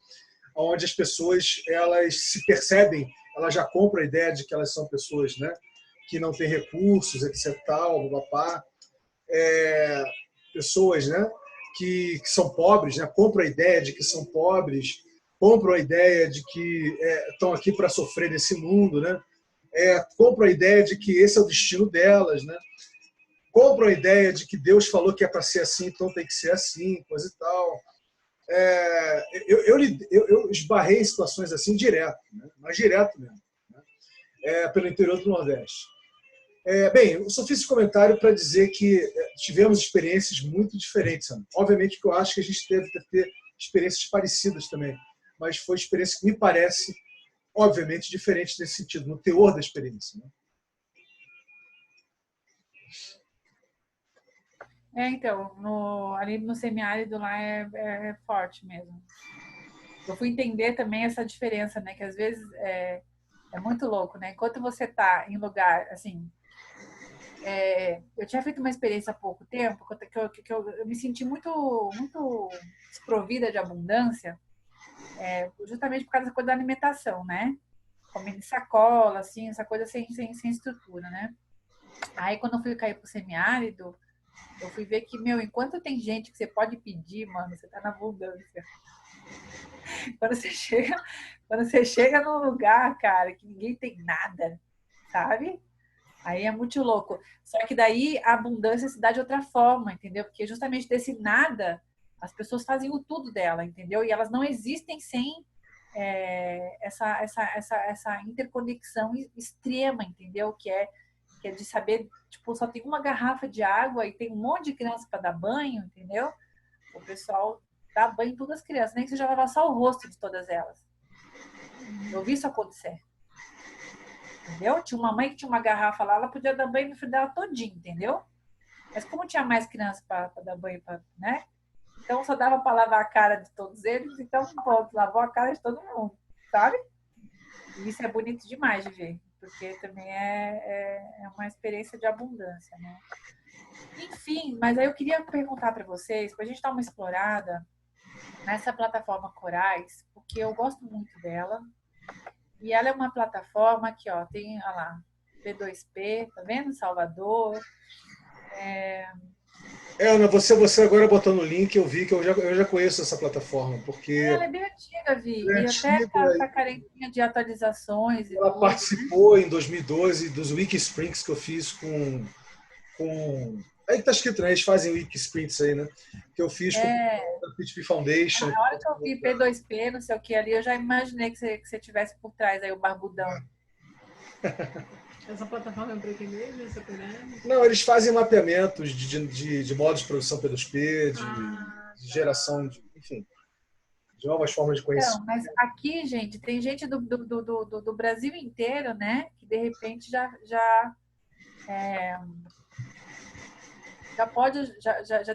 Speaker 1: Onde as pessoas elas se percebem, elas já compram a ideia de que elas são pessoas, né, que não têm recursos, etc. Tal, papá. Pessoas, né, que são pobres, né, compram a ideia de que são pobres, compram a ideia de que estão aqui para sofrer nesse mundo, né? Compram a ideia de que esse é o destino delas, né? Compram a ideia de que Deus falou que é para ser assim, então tem que ser assim, coisa e tal. Eu esbarrei em situações assim direto, né? Mas direto mesmo, né? Pelo interior do Nordeste. Bem, eu só fiz esse comentário para dizer que tivemos experiências muito diferentes. Né? Obviamente que eu acho que a gente deve ter experiências parecidas também, mas foi experiência que me parece, obviamente, diferente nesse sentido, no teor da experiência. Né?
Speaker 4: Então, ali no semiárido lá é forte mesmo. Eu fui entender também essa diferença, né? Que às vezes é muito louco, né? Enquanto você está em lugar, assim... eu tinha feito uma experiência há pouco tempo que eu me senti muito, muito desprovida de abundância, justamente por causa da coisa da alimentação, né? Comendo em sacola, assim, essa coisa sem estrutura, né? Aí, quando eu fui cair pro semiárido, eu fui ver que, enquanto tem gente que você pode pedir, mano, você tá na abundância. Quando você chega num lugar, cara, que ninguém tem nada, sabe? Aí é muito louco. Só que daí a abundância se dá de outra forma, entendeu? Porque justamente desse nada, as pessoas fazem o tudo dela, entendeu? E elas não existem sem essa interconexão extrema, entendeu? Que é de saber, tipo, só tem uma garrafa de água e tem um monte de criança para dar banho, entendeu? O pessoal dá banho em todas as crianças, nem que seja lavar só o rosto de todas elas. Eu vi isso acontecer. Entendeu? Tinha uma mãe que tinha uma garrafa lá, ela podia dar banho no filho dela todinho, entendeu? Mas como tinha mais crianças para dar banho, né? Então só dava para lavar a cara de todos eles, então pronto, lavou a cara de todo mundo, sabe? E isso é bonito demais de ver, porque também é uma experiência de abundância, né? Enfim, mas aí eu queria perguntar para vocês, para a gente dar uma explorada nessa plataforma Corais, porque eu gosto muito dela. E ela é uma plataforma que, ó, tem, olha lá, P2P, tá vendo? Salvador.
Speaker 1: Ana, você agora botou no link, eu vi que eu já conheço essa plataforma, porque...
Speaker 4: Ela é bem antiga, Vi, e até tá carentinha de atualizações.
Speaker 1: Ela tudo, participou, né? Em 2012 dos Wiki Sprints que eu fiz com... Aí tá escrito, né? Eles fazem Wiki Sprints aí, né? Que eu fiz com a PTP Foundation.
Speaker 4: Na hora que eu vi P2P, não sei o que ali, eu já imaginei que você tivesse por trás aí o barbudão.
Speaker 5: Essa plataforma é para quê mesmo?
Speaker 1: Não, eles fazem mapeamentos de modos de produção P2P, de geração, enfim, de novas formas de conhecimento.
Speaker 4: Então, mas aqui, gente, tem gente do Brasil inteiro, né? Que de repente já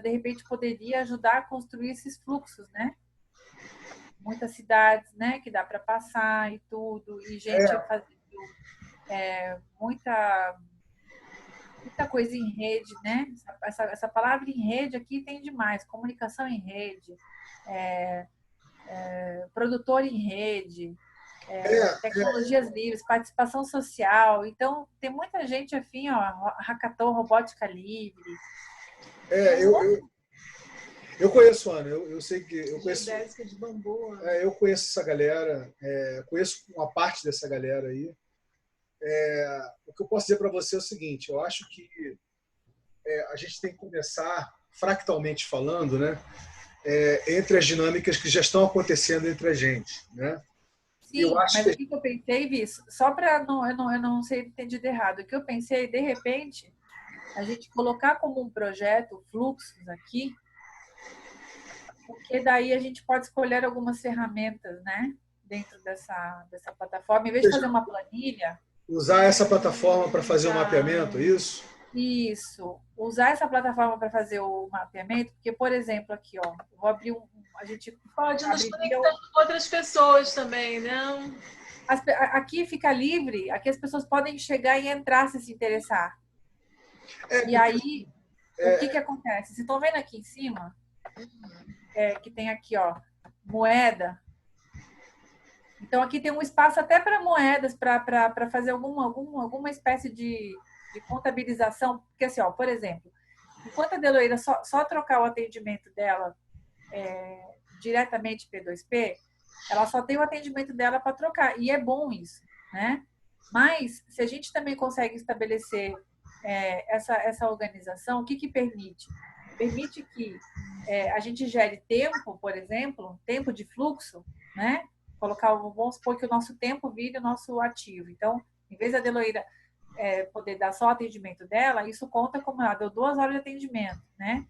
Speaker 4: de repente poderia ajudar a construir esses fluxos, né? Muitas cidades, né? Que dá para passar e tudo, e gente fazendo muita coisa em rede, né? Essa palavra em rede aqui tem demais, comunicação em rede, produtor em rede, tecnologias livres, participação social. Então, tem muita gente afim, ó, hackathon, robótica livre.
Speaker 1: Eu conheço, Ana, eu sei que eu conheço.
Speaker 5: Geodésica de bambu.
Speaker 1: Eu conheço essa galera, conheço uma parte dessa galera aí. O que eu posso dizer para você é o seguinte: eu acho que a gente tem que começar, fractalmente falando, né, entre as dinâmicas que já estão acontecendo entre a gente, né?
Speaker 4: Sim, mas o que eu pensei, Viz, só para eu não ser entendido errado, o que eu pensei, de repente, a gente colocar como um projeto fluxos aqui, porque daí a gente pode escolher algumas ferramentas, né, dentro dessa plataforma, em vez de fazer uma planilha.
Speaker 1: Usar essa plataforma para fazer o mapeamento, isso?
Speaker 4: Isso. Usar essa plataforma para fazer o mapeamento, porque, por exemplo, aqui, ó, eu vou abrir a gente
Speaker 5: pode nos conectar com outras pessoas também, né?
Speaker 4: Aqui fica livre, aqui as pessoas podem chegar e entrar se interessar. E aí, o que acontece? Vocês estão vendo aqui em cima? Que tem aqui, ó, moeda. Então, aqui tem um espaço até para moedas, para fazer alguma espécie de contabilização. Porque, assim, ó, por exemplo, enquanto a Deloíra só trocar o atendimento dela diretamente P2P, ela só tem o atendimento dela para trocar. E é bom isso, né? Mas, se a gente também consegue estabelecer essa organização, o que permite? Permite que a gente gere tempo, por exemplo, tempo de fluxo, né? Vamos supor que o nosso tempo vire o nosso ativo. Então, em vez da Deloíra poder dar só o atendimento dela, isso conta como ela deu 2 horas de atendimento, né?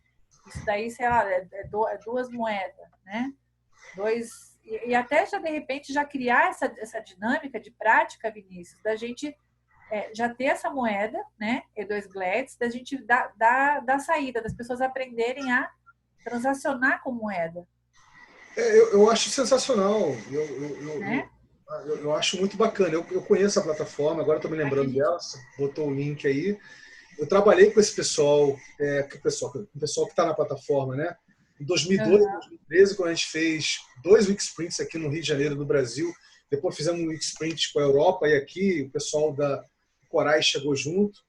Speaker 4: Isso daí, sei lá, é 2 moedas, né? E até já, de repente, já criar essa dinâmica de prática, Vinícius, da gente já ter essa moeda, né? E2 Glads, da gente dar saída, das pessoas aprenderem a transacionar com moeda.
Speaker 1: Eu acho sensacional.
Speaker 4: Né?
Speaker 1: Eu acho muito bacana. Eu conheço a plataforma, agora estou me lembrando dela, você botou o link aí. Eu trabalhei com esse pessoal, o pessoal que está na plataforma, né? Em 2012, 2013, quando a gente fez 2 Week Sprints aqui no Rio de Janeiro, no Brasil, depois fizemos um Week Sprint com a Europa e aqui o pessoal da Corais chegou junto.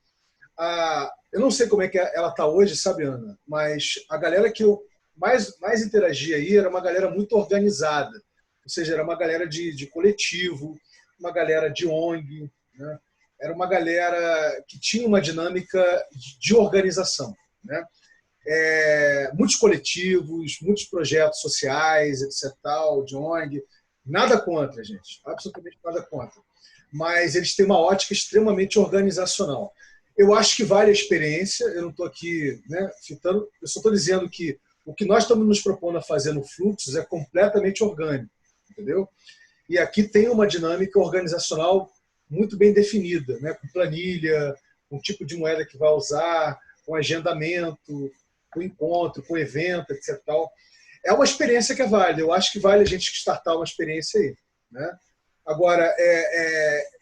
Speaker 1: Eu não sei como é que ela está hoje, sabe, Ana? Mas a galera que eu mais interagia aí era uma galera muito organizada. Ou seja, era uma galera de coletivo, uma galera de ONG, né? Era uma galera que tinha uma dinâmica de organização, né? Muitos coletivos, muitos projetos sociais, etc., de ONG. Nada contra, gente. Absolutamente nada contra. Mas eles têm uma ótica extremamente organizacional. Eu acho que vale a experiência. Eu não estou aqui, né, citando, eu só estou dizendo que o que nós estamos nos propondo a fazer no Fluxos é completamente orgânico, entendeu? E aqui tem uma dinâmica organizacional muito bem definida, né? Com planilha, com tipo de moeda que vai usar, com agendamento, com encontro, com evento, etc. É uma experiência que é válida. Eu acho que vale a gente startar uma experiência aí, né? Agora,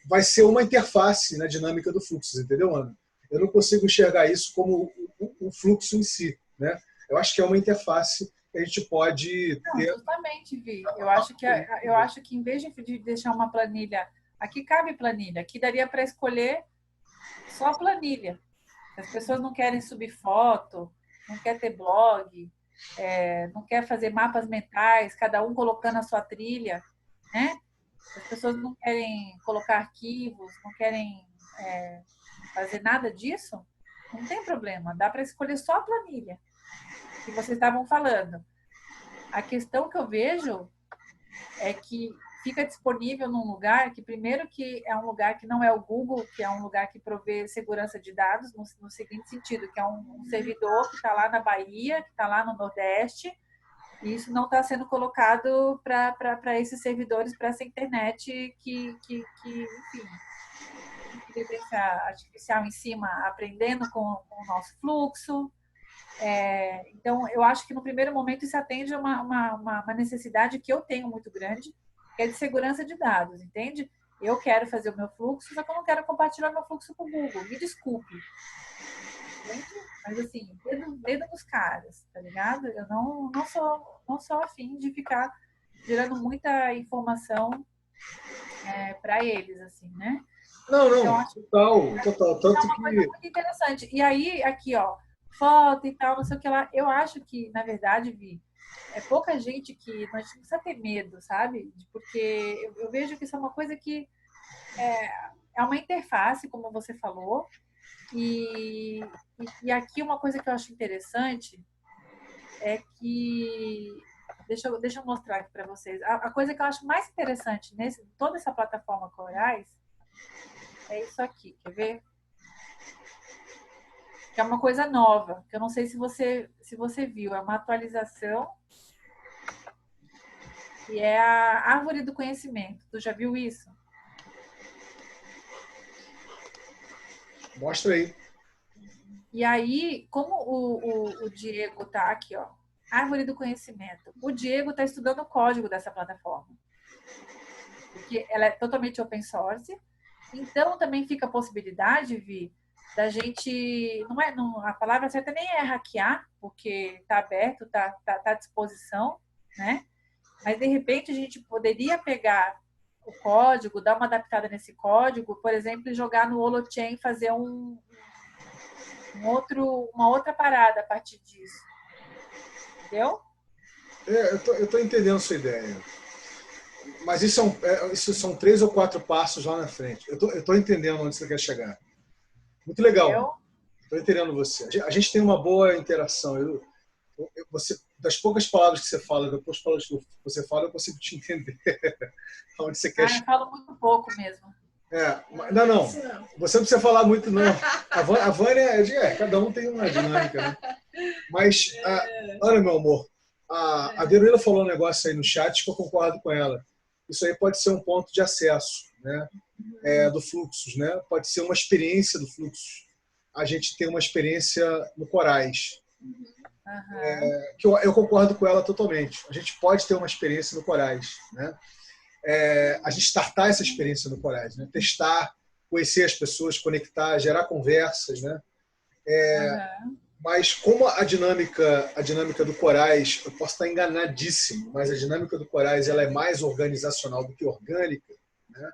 Speaker 1: vai ser uma interface na dinâmica do Fluxos, entendeu, Ana? Eu não consigo enxergar isso como o fluxo em si, né? Eu acho que é uma interface que a gente pode ter.
Speaker 4: Não, justamente, Vi. Eu acho que em vez de deixar uma planilha, aqui cabe planilha, aqui daria para escolher só planilha. As pessoas não querem subir foto, não quer ter blog, não quer fazer mapas mentais, cada um colocando a sua trilha, né? As pessoas não querem colocar arquivos, não querem fazer nada disso, não tem problema, dá para escolher só a planilha que vocês estavam falando. A questão que eu vejo é que fica disponível num lugar que, primeiro, que é um lugar que não é o Google, que é um lugar que provê segurança de dados, no seguinte sentido, que é um servidor que está lá na Bahia, que está lá no Nordeste, e isso não está sendo colocado para esses servidores, para essa internet que enfim, inteligência artificial em cima, aprendendo com o nosso fluxo. Então, eu acho que no primeiro momento isso atende a uma necessidade que eu tenho muito grande, que é de segurança de dados, entende? Eu quero fazer o meu fluxo, só que eu não quero compartilhar meu fluxo com o Google. Me desculpe. Mas assim, dedo nos caras, tá ligado? Eu não sou afim de ficar gerando muita informação para eles, assim, né?
Speaker 1: Não,
Speaker 4: então,
Speaker 1: total. Tanto
Speaker 4: é uma coisa muito interessante. E aí, aqui, ó, foto e tal, não sei o que lá. Eu acho que, na verdade, Vi, é pouca gente que nós não precisa ter medo, sabe? Porque eu vejo que isso é uma coisa que é uma interface, como você falou, e aqui uma coisa que eu acho interessante é que deixa eu mostrar aqui para vocês. A coisa que eu acho mais interessante nesse toda essa plataforma Corais é isso aqui, quer ver? Que é uma coisa nova, que eu não sei se você viu, é uma atualização que é a Árvore do Conhecimento. Tu já viu isso?
Speaker 1: Mostra aí.
Speaker 4: E aí, como o Diego tá aqui, ó, Árvore do Conhecimento. O Diego está estudando o código dessa plataforma. Porque ela é totalmente open source. Então, também fica a possibilidade, Vi, da gente... a palavra certa nem é hackear, porque está aberto, está à disposição, né? Mas, de repente, a gente poderia pegar o código, dar uma adaptada nesse código, por exemplo, e jogar no Holochain, fazer uma outra parada a partir disso. Entendeu?
Speaker 1: Eu tô entendendo a sua ideia. Mas isso são 3 ou 4 passos lá na frente. Eu tô entendendo onde você quer chegar. Muito legal. Estou entendendo você. A gente tem uma boa interação. Das poucas palavras que você fala, das poucas palavras que você fala, eu consigo te entender onde você quer chegar.
Speaker 4: Eu falo muito pouco mesmo.
Speaker 1: Não. Você não precisa falar muito, não. A Vânia, cada um tem uma dinâmica, né? Mas, olha, meu amor, a Verônica falou um negócio aí no chat que eu concordo com ela. Isso aí pode ser um ponto de acesso, né? Do Fluxus, né? Pode ser uma experiência do Fluxus. A gente tem uma experiência no Corais. Que eu concordo com ela totalmente. A gente pode ter uma experiência no Corais, né? A gente startar essa experiência no Corais, né? Testar, conhecer as pessoas, conectar, gerar conversas, né? Mas como a dinâmica do Corais, eu posso estar enganadíssimo, mas a dinâmica do Corais ela é mais organizacional do que orgânica, né?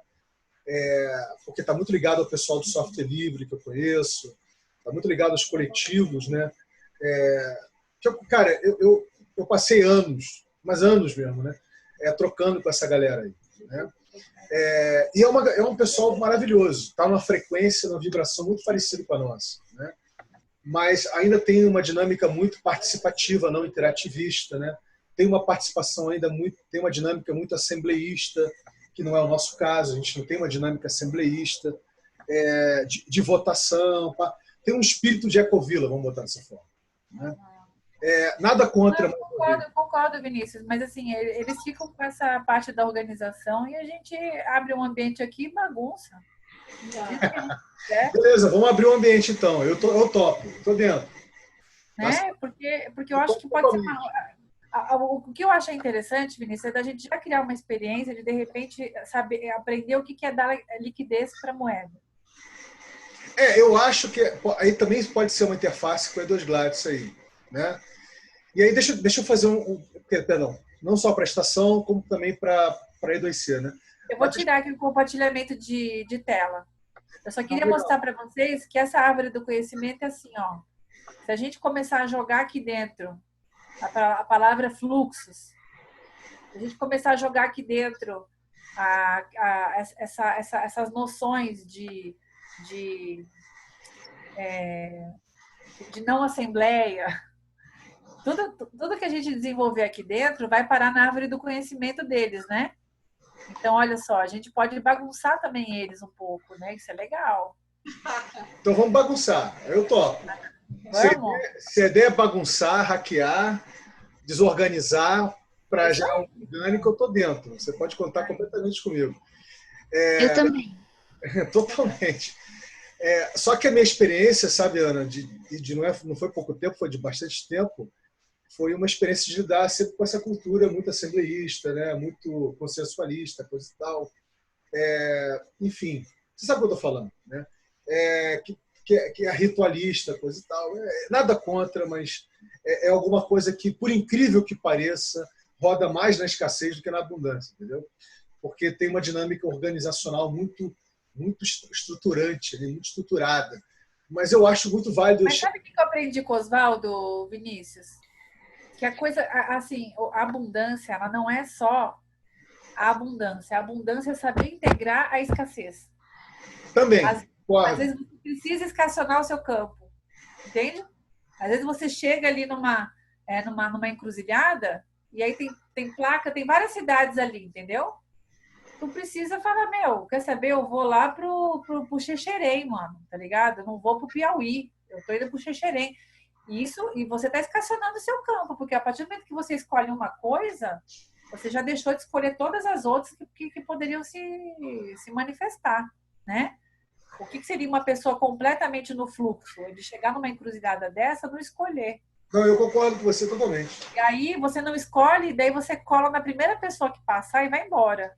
Speaker 1: Porque está muito ligado ao pessoal do software livre que eu conheço, está muito ligado aos coletivos, né? Cara, eu passei anos, mas anos mesmo, né? Trocando com essa galera aí, né? E é um pessoal maravilhoso, está numa frequência, numa vibração muito parecida com a nossa, né? Mas ainda tem uma dinâmica muito participativa, não interativista, né? Tem uma participação ainda tem uma dinâmica muito assembleísta, que não é o nosso caso, a gente não tem uma dinâmica assembleísta, de votação, tem um espírito de Ecovila, vamos botar dessa forma, né? Nada contra.
Speaker 4: Eu concordo, Vinícius, mas assim, eles ficam com essa parte da organização e a gente abre um ambiente aqui e bagunça.
Speaker 1: Beleza, vamos abrir um ambiente então. Eu topo, tô dentro.
Speaker 4: Né? Porque eu acho que pode ser o que eu achei interessante, Vinícius, é da gente já criar uma experiência de repente saber aprender o que é dar liquidez para a moeda.
Speaker 1: Eu acho que aí também pode ser uma interface com o E2 isso aí, né? E aí deixa eu fazer perdão, não só para a estação, como também para a E2C, né?
Speaker 4: Eu vou tirar aqui o compartilhamento de tela. Eu só queria mostrar para vocês que essa árvore do conhecimento é assim, ó. Se a gente começar a jogar aqui dentro a palavra fluxos, se a gente começar a jogar aqui dentro essas noções de não assembleia, tudo que a gente desenvolver aqui dentro vai parar na árvore do conhecimento deles, né? Então, olha só, a gente pode bagunçar também eles um pouco, né? Isso é legal.
Speaker 1: Então vamos bagunçar, eu topo. Se a ideia é bagunçar, hackear, desorganizar para gerar um orgânico, eu tô dentro. Você pode contar completamente comigo.
Speaker 7: Eu também.
Speaker 1: Totalmente. Só que a minha experiência, sabe, Ana, não foi pouco tempo, foi de bastante tempo, foi uma experiência de lidar sempre com essa cultura muito assembleísta, né, muito consensualista, coisa e tal. Enfim, você sabe o que eu estou falando, né? Que é ritualista, coisa e tal. Nada contra, mas é alguma coisa que, por incrível que pareça, roda mais na escassez do que na abundância, entendeu? Porque tem uma dinâmica organizacional muito estruturante, muito estruturada. Mas eu acho muito válido.
Speaker 4: Mas sabe o que eu aprendi com o Oswaldo, Vinícius? Que a coisa, assim, a abundância, ela não é só a abundância. A abundância é saber integrar a escassez.
Speaker 1: Também,
Speaker 4: Às
Speaker 1: concordo.
Speaker 4: vezes você precisa escassionar o seu campo, entende? Às vezes você chega ali numa encruzilhada e aí tem placa, tem várias cidades ali, entendeu? Tu precisa falar, meu, quer saber? Eu vou lá pro Xexerém, mano, tá ligado? Eu não vou pro Piauí, eu tô indo pro Xexerém. E você tá escassionando o seu campo, porque a partir do momento que você escolhe uma coisa, você já deixou de escolher todas as outras que poderiam se manifestar, né? O que seria uma pessoa completamente no fluxo? Ele chegar numa encruzilhada dessa, não escolher.
Speaker 1: Não, eu concordo com você totalmente.
Speaker 4: E aí você não escolhe, daí você cola na primeira pessoa que passar e vai embora.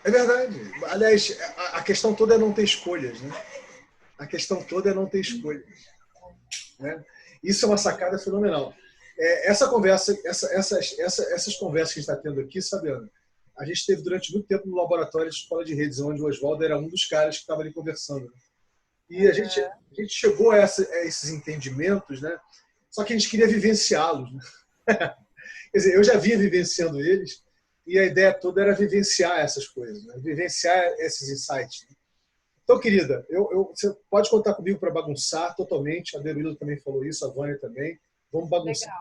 Speaker 1: É verdade. Aliás, a questão toda é não ter escolhas, né? A questão toda é não ter escolhas. Né? Isso é uma sacada fenomenal. Essa conversa, essas conversas que a gente está tendo aqui, Sabiana, a gente teve durante muito tempo no laboratório de escola de redes, onde o Oswaldo era um dos caras que estava ali conversando. Né? E a gente chegou a esses entendimentos, né? Só que a gente queria vivenciá-los. Né? Quer dizer, eu já vinha vivenciando eles, e a ideia toda era vivenciar essas coisas, né? Vivenciar esses insights. Né? Então, querida, você pode contar comigo para bagunçar totalmente. A Derulila também falou isso, a Vânia também. Vamos bagunçar.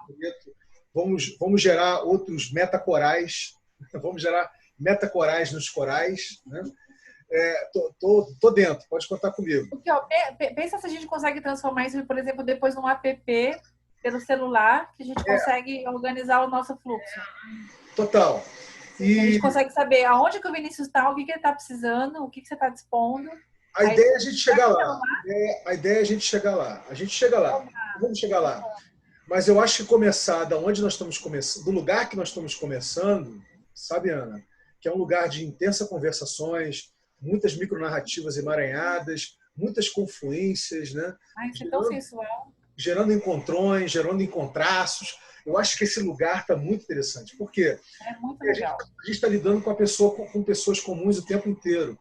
Speaker 1: Vamos gerar outros metacorais. Vamos gerar metacorais nos corais. Né? Tô dentro, pode contar comigo.
Speaker 4: Porque, ó, pensa se a gente consegue transformar isso, por exemplo, depois num app pelo celular, que a gente consegue organizar o nosso fluxo.
Speaker 1: Total.
Speaker 4: A gente consegue saber aonde que o Vinícius está, o que ele está precisando, o que você está dispondo.
Speaker 1: A ideia é a gente chegar lá. A ideia é a gente chegar lá. A gente chega lá. Vamos chegar lá. Mas eu acho que começar da onde nós estamos começando, do lugar que nós estamos começando, sabe, Ana? Que é um lugar de intensas conversações, muitas micronarrativas emaranhadas, muitas confluências, né?
Speaker 4: Ai, isso é tão sensual.
Speaker 1: Gerando encontrões, gerando encontraços. Eu acho que esse lugar está muito interessante. Por quê?
Speaker 4: É muito legal.
Speaker 1: A gente está lidando com com pessoas comuns o tempo inteiro.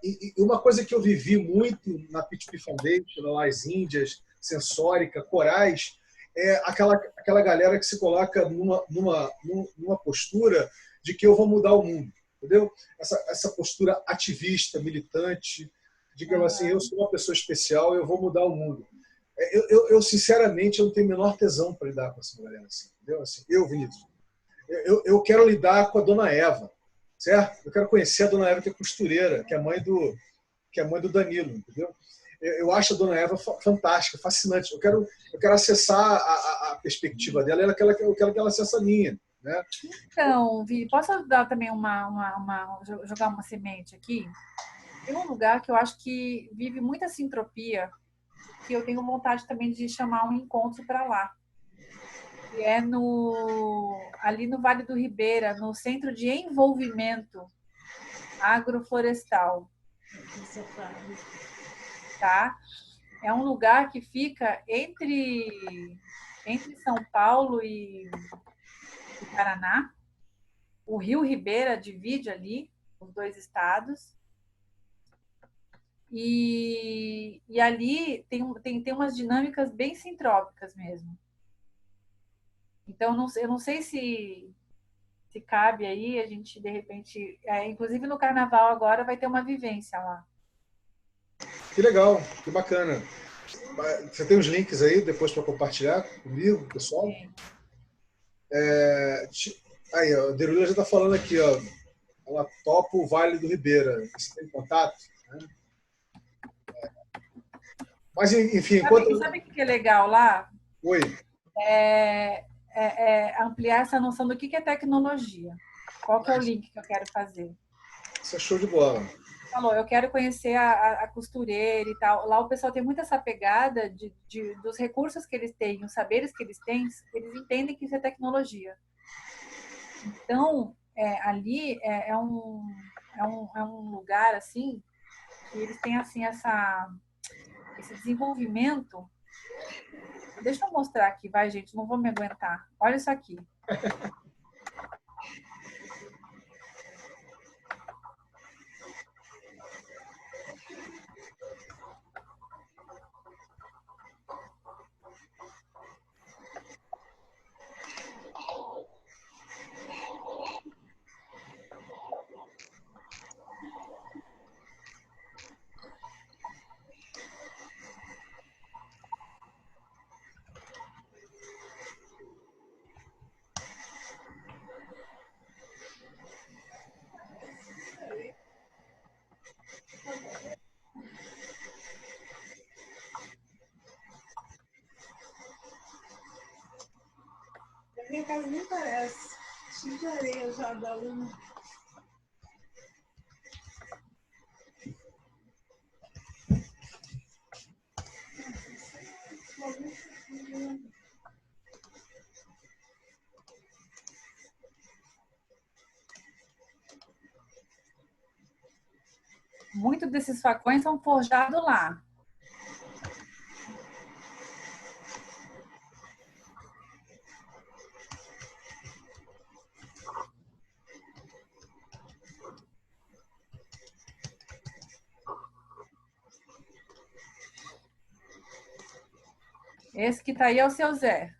Speaker 1: E uma coisa que eu vivi muito na P2P Foundation, lá as Índias, Sensórica, Corais, é aquela galera que se coloca numa postura de que eu vou mudar o mundo, entendeu? Essa postura ativista, militante, digamos assim, eu sou uma pessoa especial, eu vou mudar o mundo. Eu sinceramente, eu não tenho o menor tesão para lidar com essa galera, assim, entendeu? Assim, Vinícius, eu quero lidar com a Dona Eva, certo? Eu quero conhecer a Dona Eva, que é costureira, que é mãe do Danilo, entendeu? Eu acho a Dona Eva fantástica, fascinante. Eu quero acessar a perspectiva dela, eu quero que ela acesse a minha. Né?
Speaker 4: Então, Vi, posso dar também jogar uma semente aqui? Tem um lugar que eu acho que vive muita sintropia, que eu tenho vontade também de chamar um encontro para lá. Que é ali no Vale do Ribeira, no Centro de Envolvimento Agroflorestal. Tá? É um lugar que fica entre São Paulo e Paraná. O Rio Ribeira divide ali os dois estados. E ali tem umas dinâmicas bem sintrópicas mesmo. Então, eu não sei se cabe aí a gente, de repente... inclusive, no Carnaval agora vai ter uma vivência lá.
Speaker 1: Que legal, que bacana. Você tem os links aí depois para compartilhar comigo, pessoal? Aí, ó, a Derulila já está falando aqui, ó. Ela topa o Vale do Ribeira. Você tem contato? Né? Mas, enfim...
Speaker 4: Sabe o que é legal lá?
Speaker 1: Oi.
Speaker 4: Ampliar essa noção do que é tecnologia. Qual que é o link que eu quero fazer?
Speaker 1: Isso é show de bola.
Speaker 4: Falou, eu quero conhecer a costureira e tal. Lá o pessoal tem muito essa pegada dos recursos que eles têm, os saberes que eles têm, eles entendem que isso é tecnologia. Então, ali é um lugar assim que eles têm assim esse desenvolvimento. Deixa eu mostrar aqui, vai, gente, não vou me aguentar. Olha isso aqui.
Speaker 5: Minha casa nem parece. Cheio de areia já da luna.
Speaker 4: Muitos desses facões são forjados lá. Esse que tá aí é o seu Zé.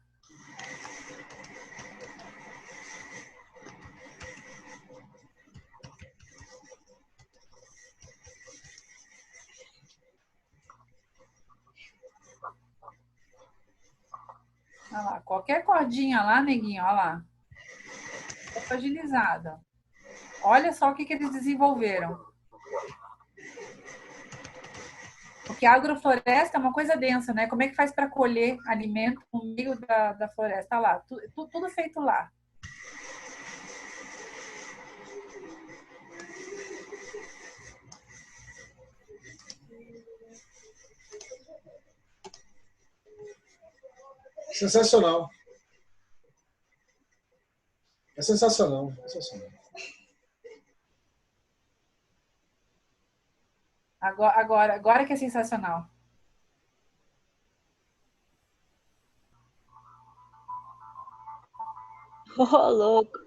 Speaker 4: Olha lá, qualquer cordinha lá, neguinho, olha lá. Tá fragilizada. Olha só o que eles desenvolveram. Porque a agrofloresta é uma coisa densa, né? Como é que faz para colher alimento no meio da floresta? Olha lá, tudo feito lá.
Speaker 1: Sensacional. É sensacional. Sensacional.
Speaker 4: Agora que é sensacional.
Speaker 7: Ô, louco.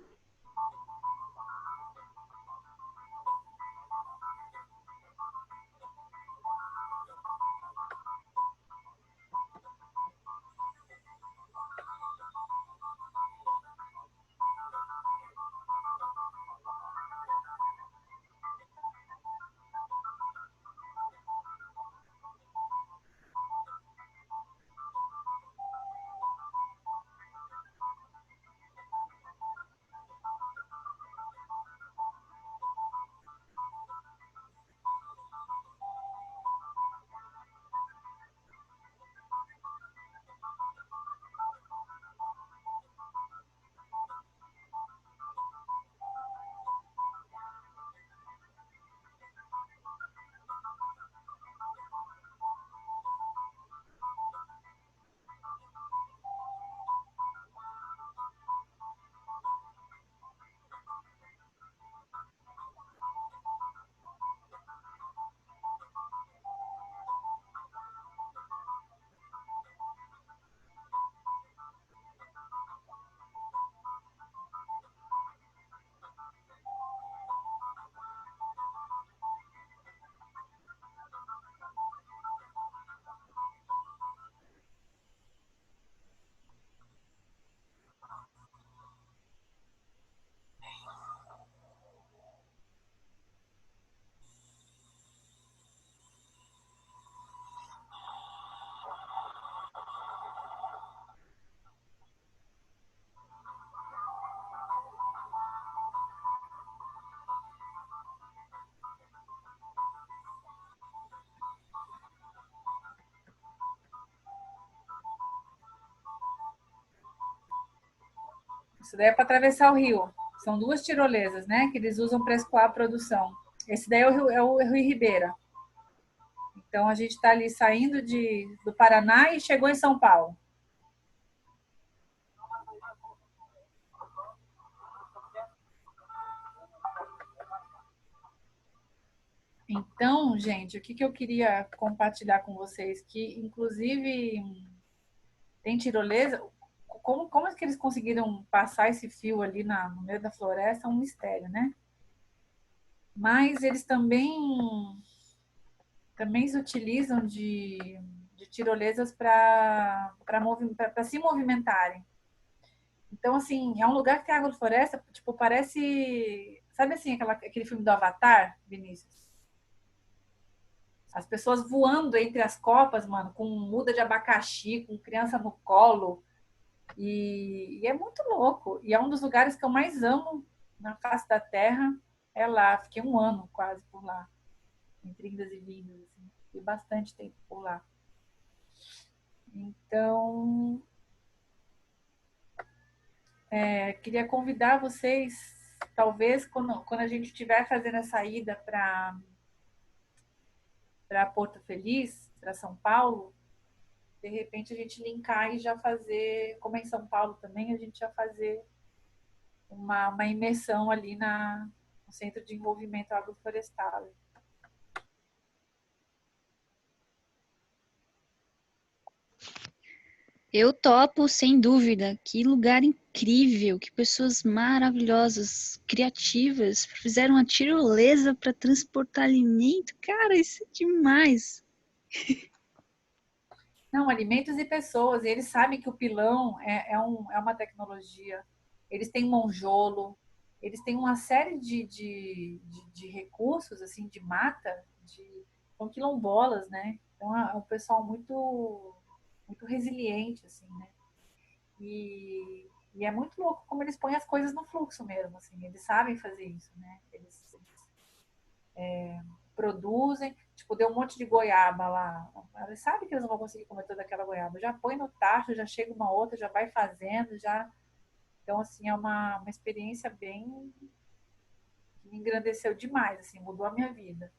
Speaker 4: Isso daí é para atravessar o rio. São duas tirolesas, né? Que eles usam para escoar a produção. Esse daí é o Rio Ribeira. Então a gente está ali saindo do Paraná e chegou em São Paulo. Então, gente, o que eu queria compartilhar com vocês? Que, inclusive, tem tirolesa. Como é que eles conseguiram passar esse fio ali no meio da floresta? É um mistério, né? Mas eles também se utilizam de tirolesas para se movimentarem. Então, assim, é um lugar que tem agrofloresta, tipo, parece... Sabe assim, aquele filme do Avatar, Vinícius? As pessoas voando entre as copas, mano, com muda de abacaxi, com criança no colo. E é muito louco. E é um dos lugares que eu mais amo na face da Terra. É lá. Fiquei um ano quase por lá. Entre indas e vindas. Assim. Fiquei bastante tempo por lá. Então, queria convidar vocês, talvez, quando a gente estiver fazendo a saída para Porto Feliz, para São Paulo, de repente a gente linkar e já fazer, como é em São Paulo também, a gente já fazer uma imersão ali no Centro de Envolvimento Agroflorestal.
Speaker 7: Eu topo, sem dúvida. Que lugar incrível, que pessoas maravilhosas, criativas, fizeram uma tirolesa para transportar alimento. Cara, isso é demais.
Speaker 4: Não, alimentos e pessoas. E eles sabem que o pilão é uma tecnologia. Eles têm monjolo, eles têm uma série de recursos, assim, de mata, são quilombolas, né? Então é um pessoal muito, muito resiliente, assim, né? E é muito louco como eles põem as coisas no fluxo mesmo, assim. Eles sabem fazer isso, né? Eles produzem, tipo, deu um monte de goiaba lá. Eles sabem que eles não vão conseguir comer toda aquela goiaba. Já põe no tacho, já chega uma outra, já vai fazendo, já. Então, assim, é uma experiência bem que me engrandeceu demais, assim, mudou a minha vida.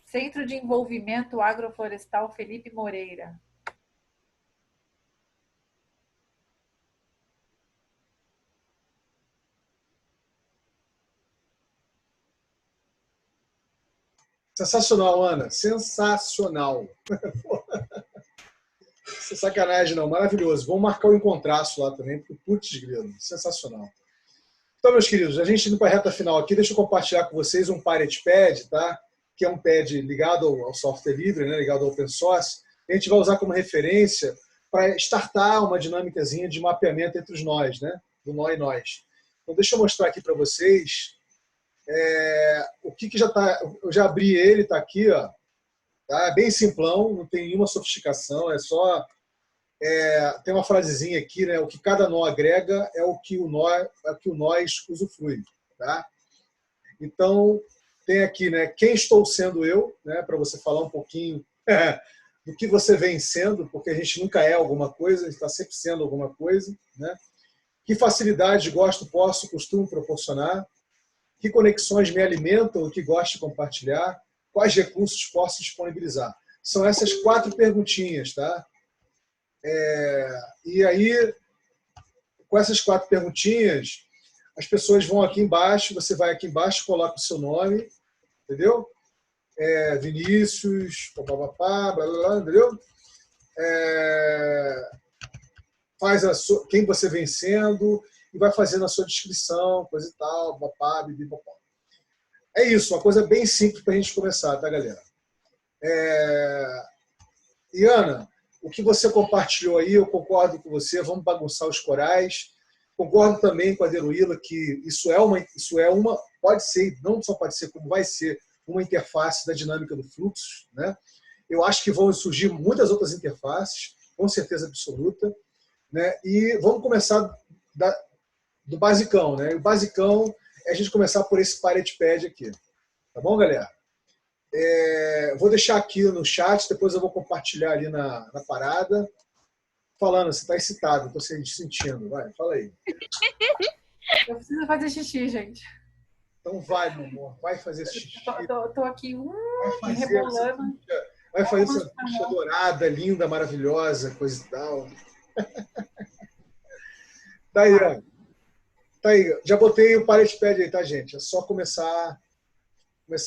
Speaker 4: Centro de Envolvimento Agroflorestal Felipe Moreira.
Speaker 1: Sensacional, Ana. Sensacional. Sem sacanagem, não. Maravilhoso. Vamos marcar o encontraço lá também, porque putz, grilo. Sensacional. Então, meus queridos, a gente indo para a reta final aqui, deixa eu compartilhar com vocês um Pirate Pad, tá? Que é um pad ligado ao software livre, né? Ligado ao open source. A gente vai usar como referência para startar uma dinâmicazinha de mapeamento entre os nós, né? Do nó e nós. Então, deixa eu mostrar aqui para vocês o que já está. Eu já abri ele, está aqui, ó. Tá? Bem simplão, não tem nenhuma sofisticação, é só. Tem uma frasezinha aqui, né? O que cada nó agrega é o que o nós usufrui. Tá? Então, tem aqui, né? Quem estou sendo eu, né? Para você falar um pouquinho do que você vem sendo, porque a gente nunca é alguma coisa, a gente está sempre sendo alguma coisa. Né? Que facilidade gosto, posso, costumo proporcionar? Que conexões me alimentam e que gosto de compartilhar? Quais recursos posso disponibilizar? São essas 4 perguntinhas, tá? E aí, com essas 4 perguntinhas, as pessoas vão aqui embaixo, você vai aqui embaixo, coloca o seu nome, entendeu? Vinícius, papapá, blá, blá, blá, entendeu? Faz quem você vem sendo e vai fazendo a sua descrição, coisa e tal, papá, bibi, papá. É isso, uma coisa bem simples para a gente começar, tá, galera? E, Ana, o que você compartilhou aí, eu concordo com você, vamos bagunçar os corais. Concordo também com a Deruíla que isso é uma, pode ser, não só pode ser, como vai ser uma interface da dinâmica do fluxo. Né? Eu acho que vão surgir muitas outras interfaces, com certeza absoluta. Né? E vamos começar do basicão. Né? E o basicão é a gente começar por esse Pirate Pad aqui. Tá bom, galera? Vou deixar aqui no chat, depois eu vou compartilhar ali na parada. Falando, você está excitado, estou sentindo. Vai, fala aí.
Speaker 4: Eu preciso fazer xixi, gente.
Speaker 1: Então vai, meu amor, vai fazer xixi.
Speaker 4: Tô aqui rebolando.
Speaker 1: Vai fazer essa bucha dourada, linda, maravilhosa, coisa e tal. Tá aí, ó. Tá aí. Já botei o Pirate Pad aí, tá, gente? É só começar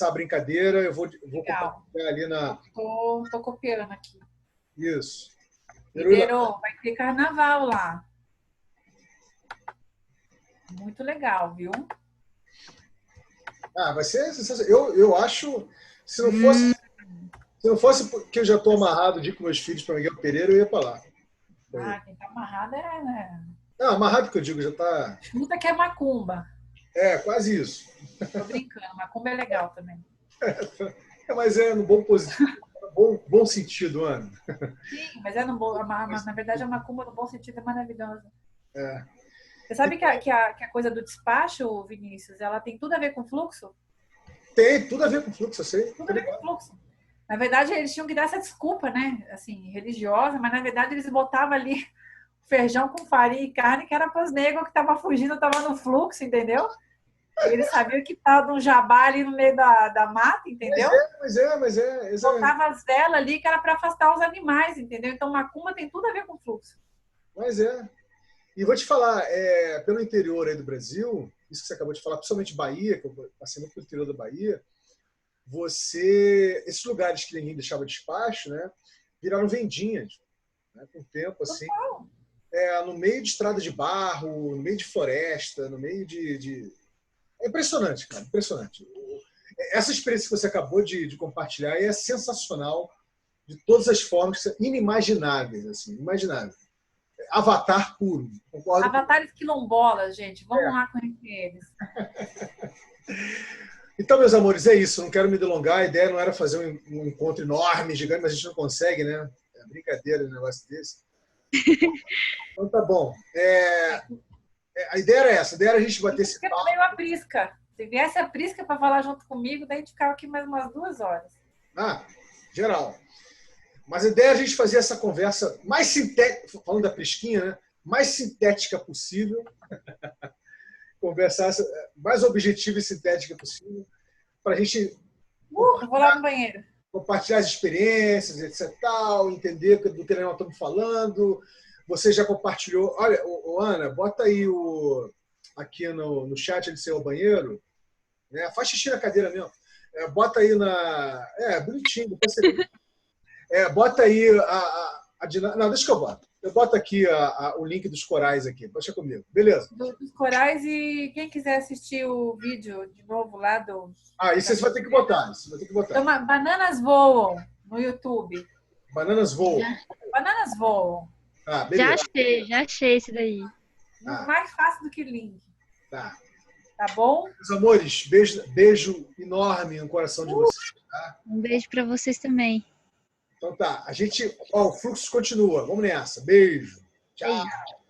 Speaker 1: a brincadeira. Eu vou compartilhar ali na...
Speaker 4: Tô copiando aqui.
Speaker 1: Isso.
Speaker 4: Ribeiro, vai ter carnaval lá. Muito legal, viu?
Speaker 1: Vai ser... Eu acho... Se não fosse porque eu já estou amarrado de ir com meus filhos para Miguel Pereira, eu ia para lá.
Speaker 4: Quem tá amarrado né?
Speaker 1: Não, amarrado que eu digo, já tá...
Speaker 4: Chuta que é macumba.
Speaker 1: Quase isso.
Speaker 4: Tô brincando, macumba é legal também.
Speaker 1: Mas no bom positivo. Bom sentido, Ana.
Speaker 4: Sim, mas na verdade a macumba no bom sentido é maravilhosa. Você sabe que a coisa do despacho, Vinícius, ela tem tudo a ver com fluxo?
Speaker 1: Tem tudo a ver com fluxo, eu sei.
Speaker 4: Tudo a ver com fluxo. Na verdade, eles tinham que dar essa desculpa, né? Assim, religiosa, mas na verdade eles botavam ali feijão com farinha e carne, que era para os negros que estavam fugindo, estavam no fluxo, entendeu? Eles sabiam que estava um jabá ali no meio da mata, entendeu?
Speaker 1: Mas é. Exatamente.
Speaker 4: Botava as velas ali, que era para afastar os animais, entendeu? Então, macumba tem tudo a ver com fluxo.
Speaker 1: Mas é. E vou te falar, pelo interior aí do Brasil, isso que você acabou de falar, principalmente Bahia, que eu passei muito pelo interior da Bahia, esses lugares que ninguém deixava despacho, né, viraram vendinhas, né, com o tempo, assim, no meio de estrada de barro, no meio de floresta, no meio de... É impressionante, cara, impressionante. Essa experiência que você acabou de compartilhar é sensacional, de todas as formas, inimagináveis, assim, inimagináveis. Avatar puro. Concordo.
Speaker 4: Avatares quilombolas, gente. Vamos lá conhecer eles.
Speaker 1: Então, meus amores, é isso. Não quero me delongar. A ideia não era fazer um encontro enorme, gigante, mas a gente não consegue, né? É brincadeira um negócio desse. Então, tá bom. A ideia era essa. A ideia era a gente bater esse papo.
Speaker 4: Veio a Prisca. Se viesse a Prisca para falar junto comigo, daí a gente ficava aqui mais umas 2 horas.
Speaker 1: Geral. Mas a ideia é a gente fazer essa conversa mais sintética, falando da Prisquinha, né? Mais sintética possível. Conversar mais objetiva e sintética possível. Para a gente
Speaker 4: vou lá no banheiro.
Speaker 1: Compartilhar as experiências, etc. Tal, entender do que nós estamos falando. Você já compartilhou. Olha, Ana, bota aí aqui no chat de seu banheiro. Né? Faz xixi na cadeira mesmo. Bota aí bonitinho. Depois você... bota aí não, deixa que eu boto. Eu boto aqui o link dos corais aqui. Deixa comigo. Beleza.
Speaker 4: Dos corais, e quem quiser assistir o vídeo de novo lá do...
Speaker 1: Isso você vai ter que botar.
Speaker 4: Chama Bananas Voam no YouTube.
Speaker 1: Bananas Voam.
Speaker 4: Bananas Voam.
Speaker 7: Já achei esse daí.
Speaker 4: Mais fácil do que link.
Speaker 1: Tá
Speaker 4: bom?
Speaker 1: Meus amores, beijo enorme no coração de vocês. Tá?
Speaker 7: Um beijo para vocês também.
Speaker 1: Então tá, o fluxo continua. Vamos nessa. Beijo. Tchau.
Speaker 7: Beijo.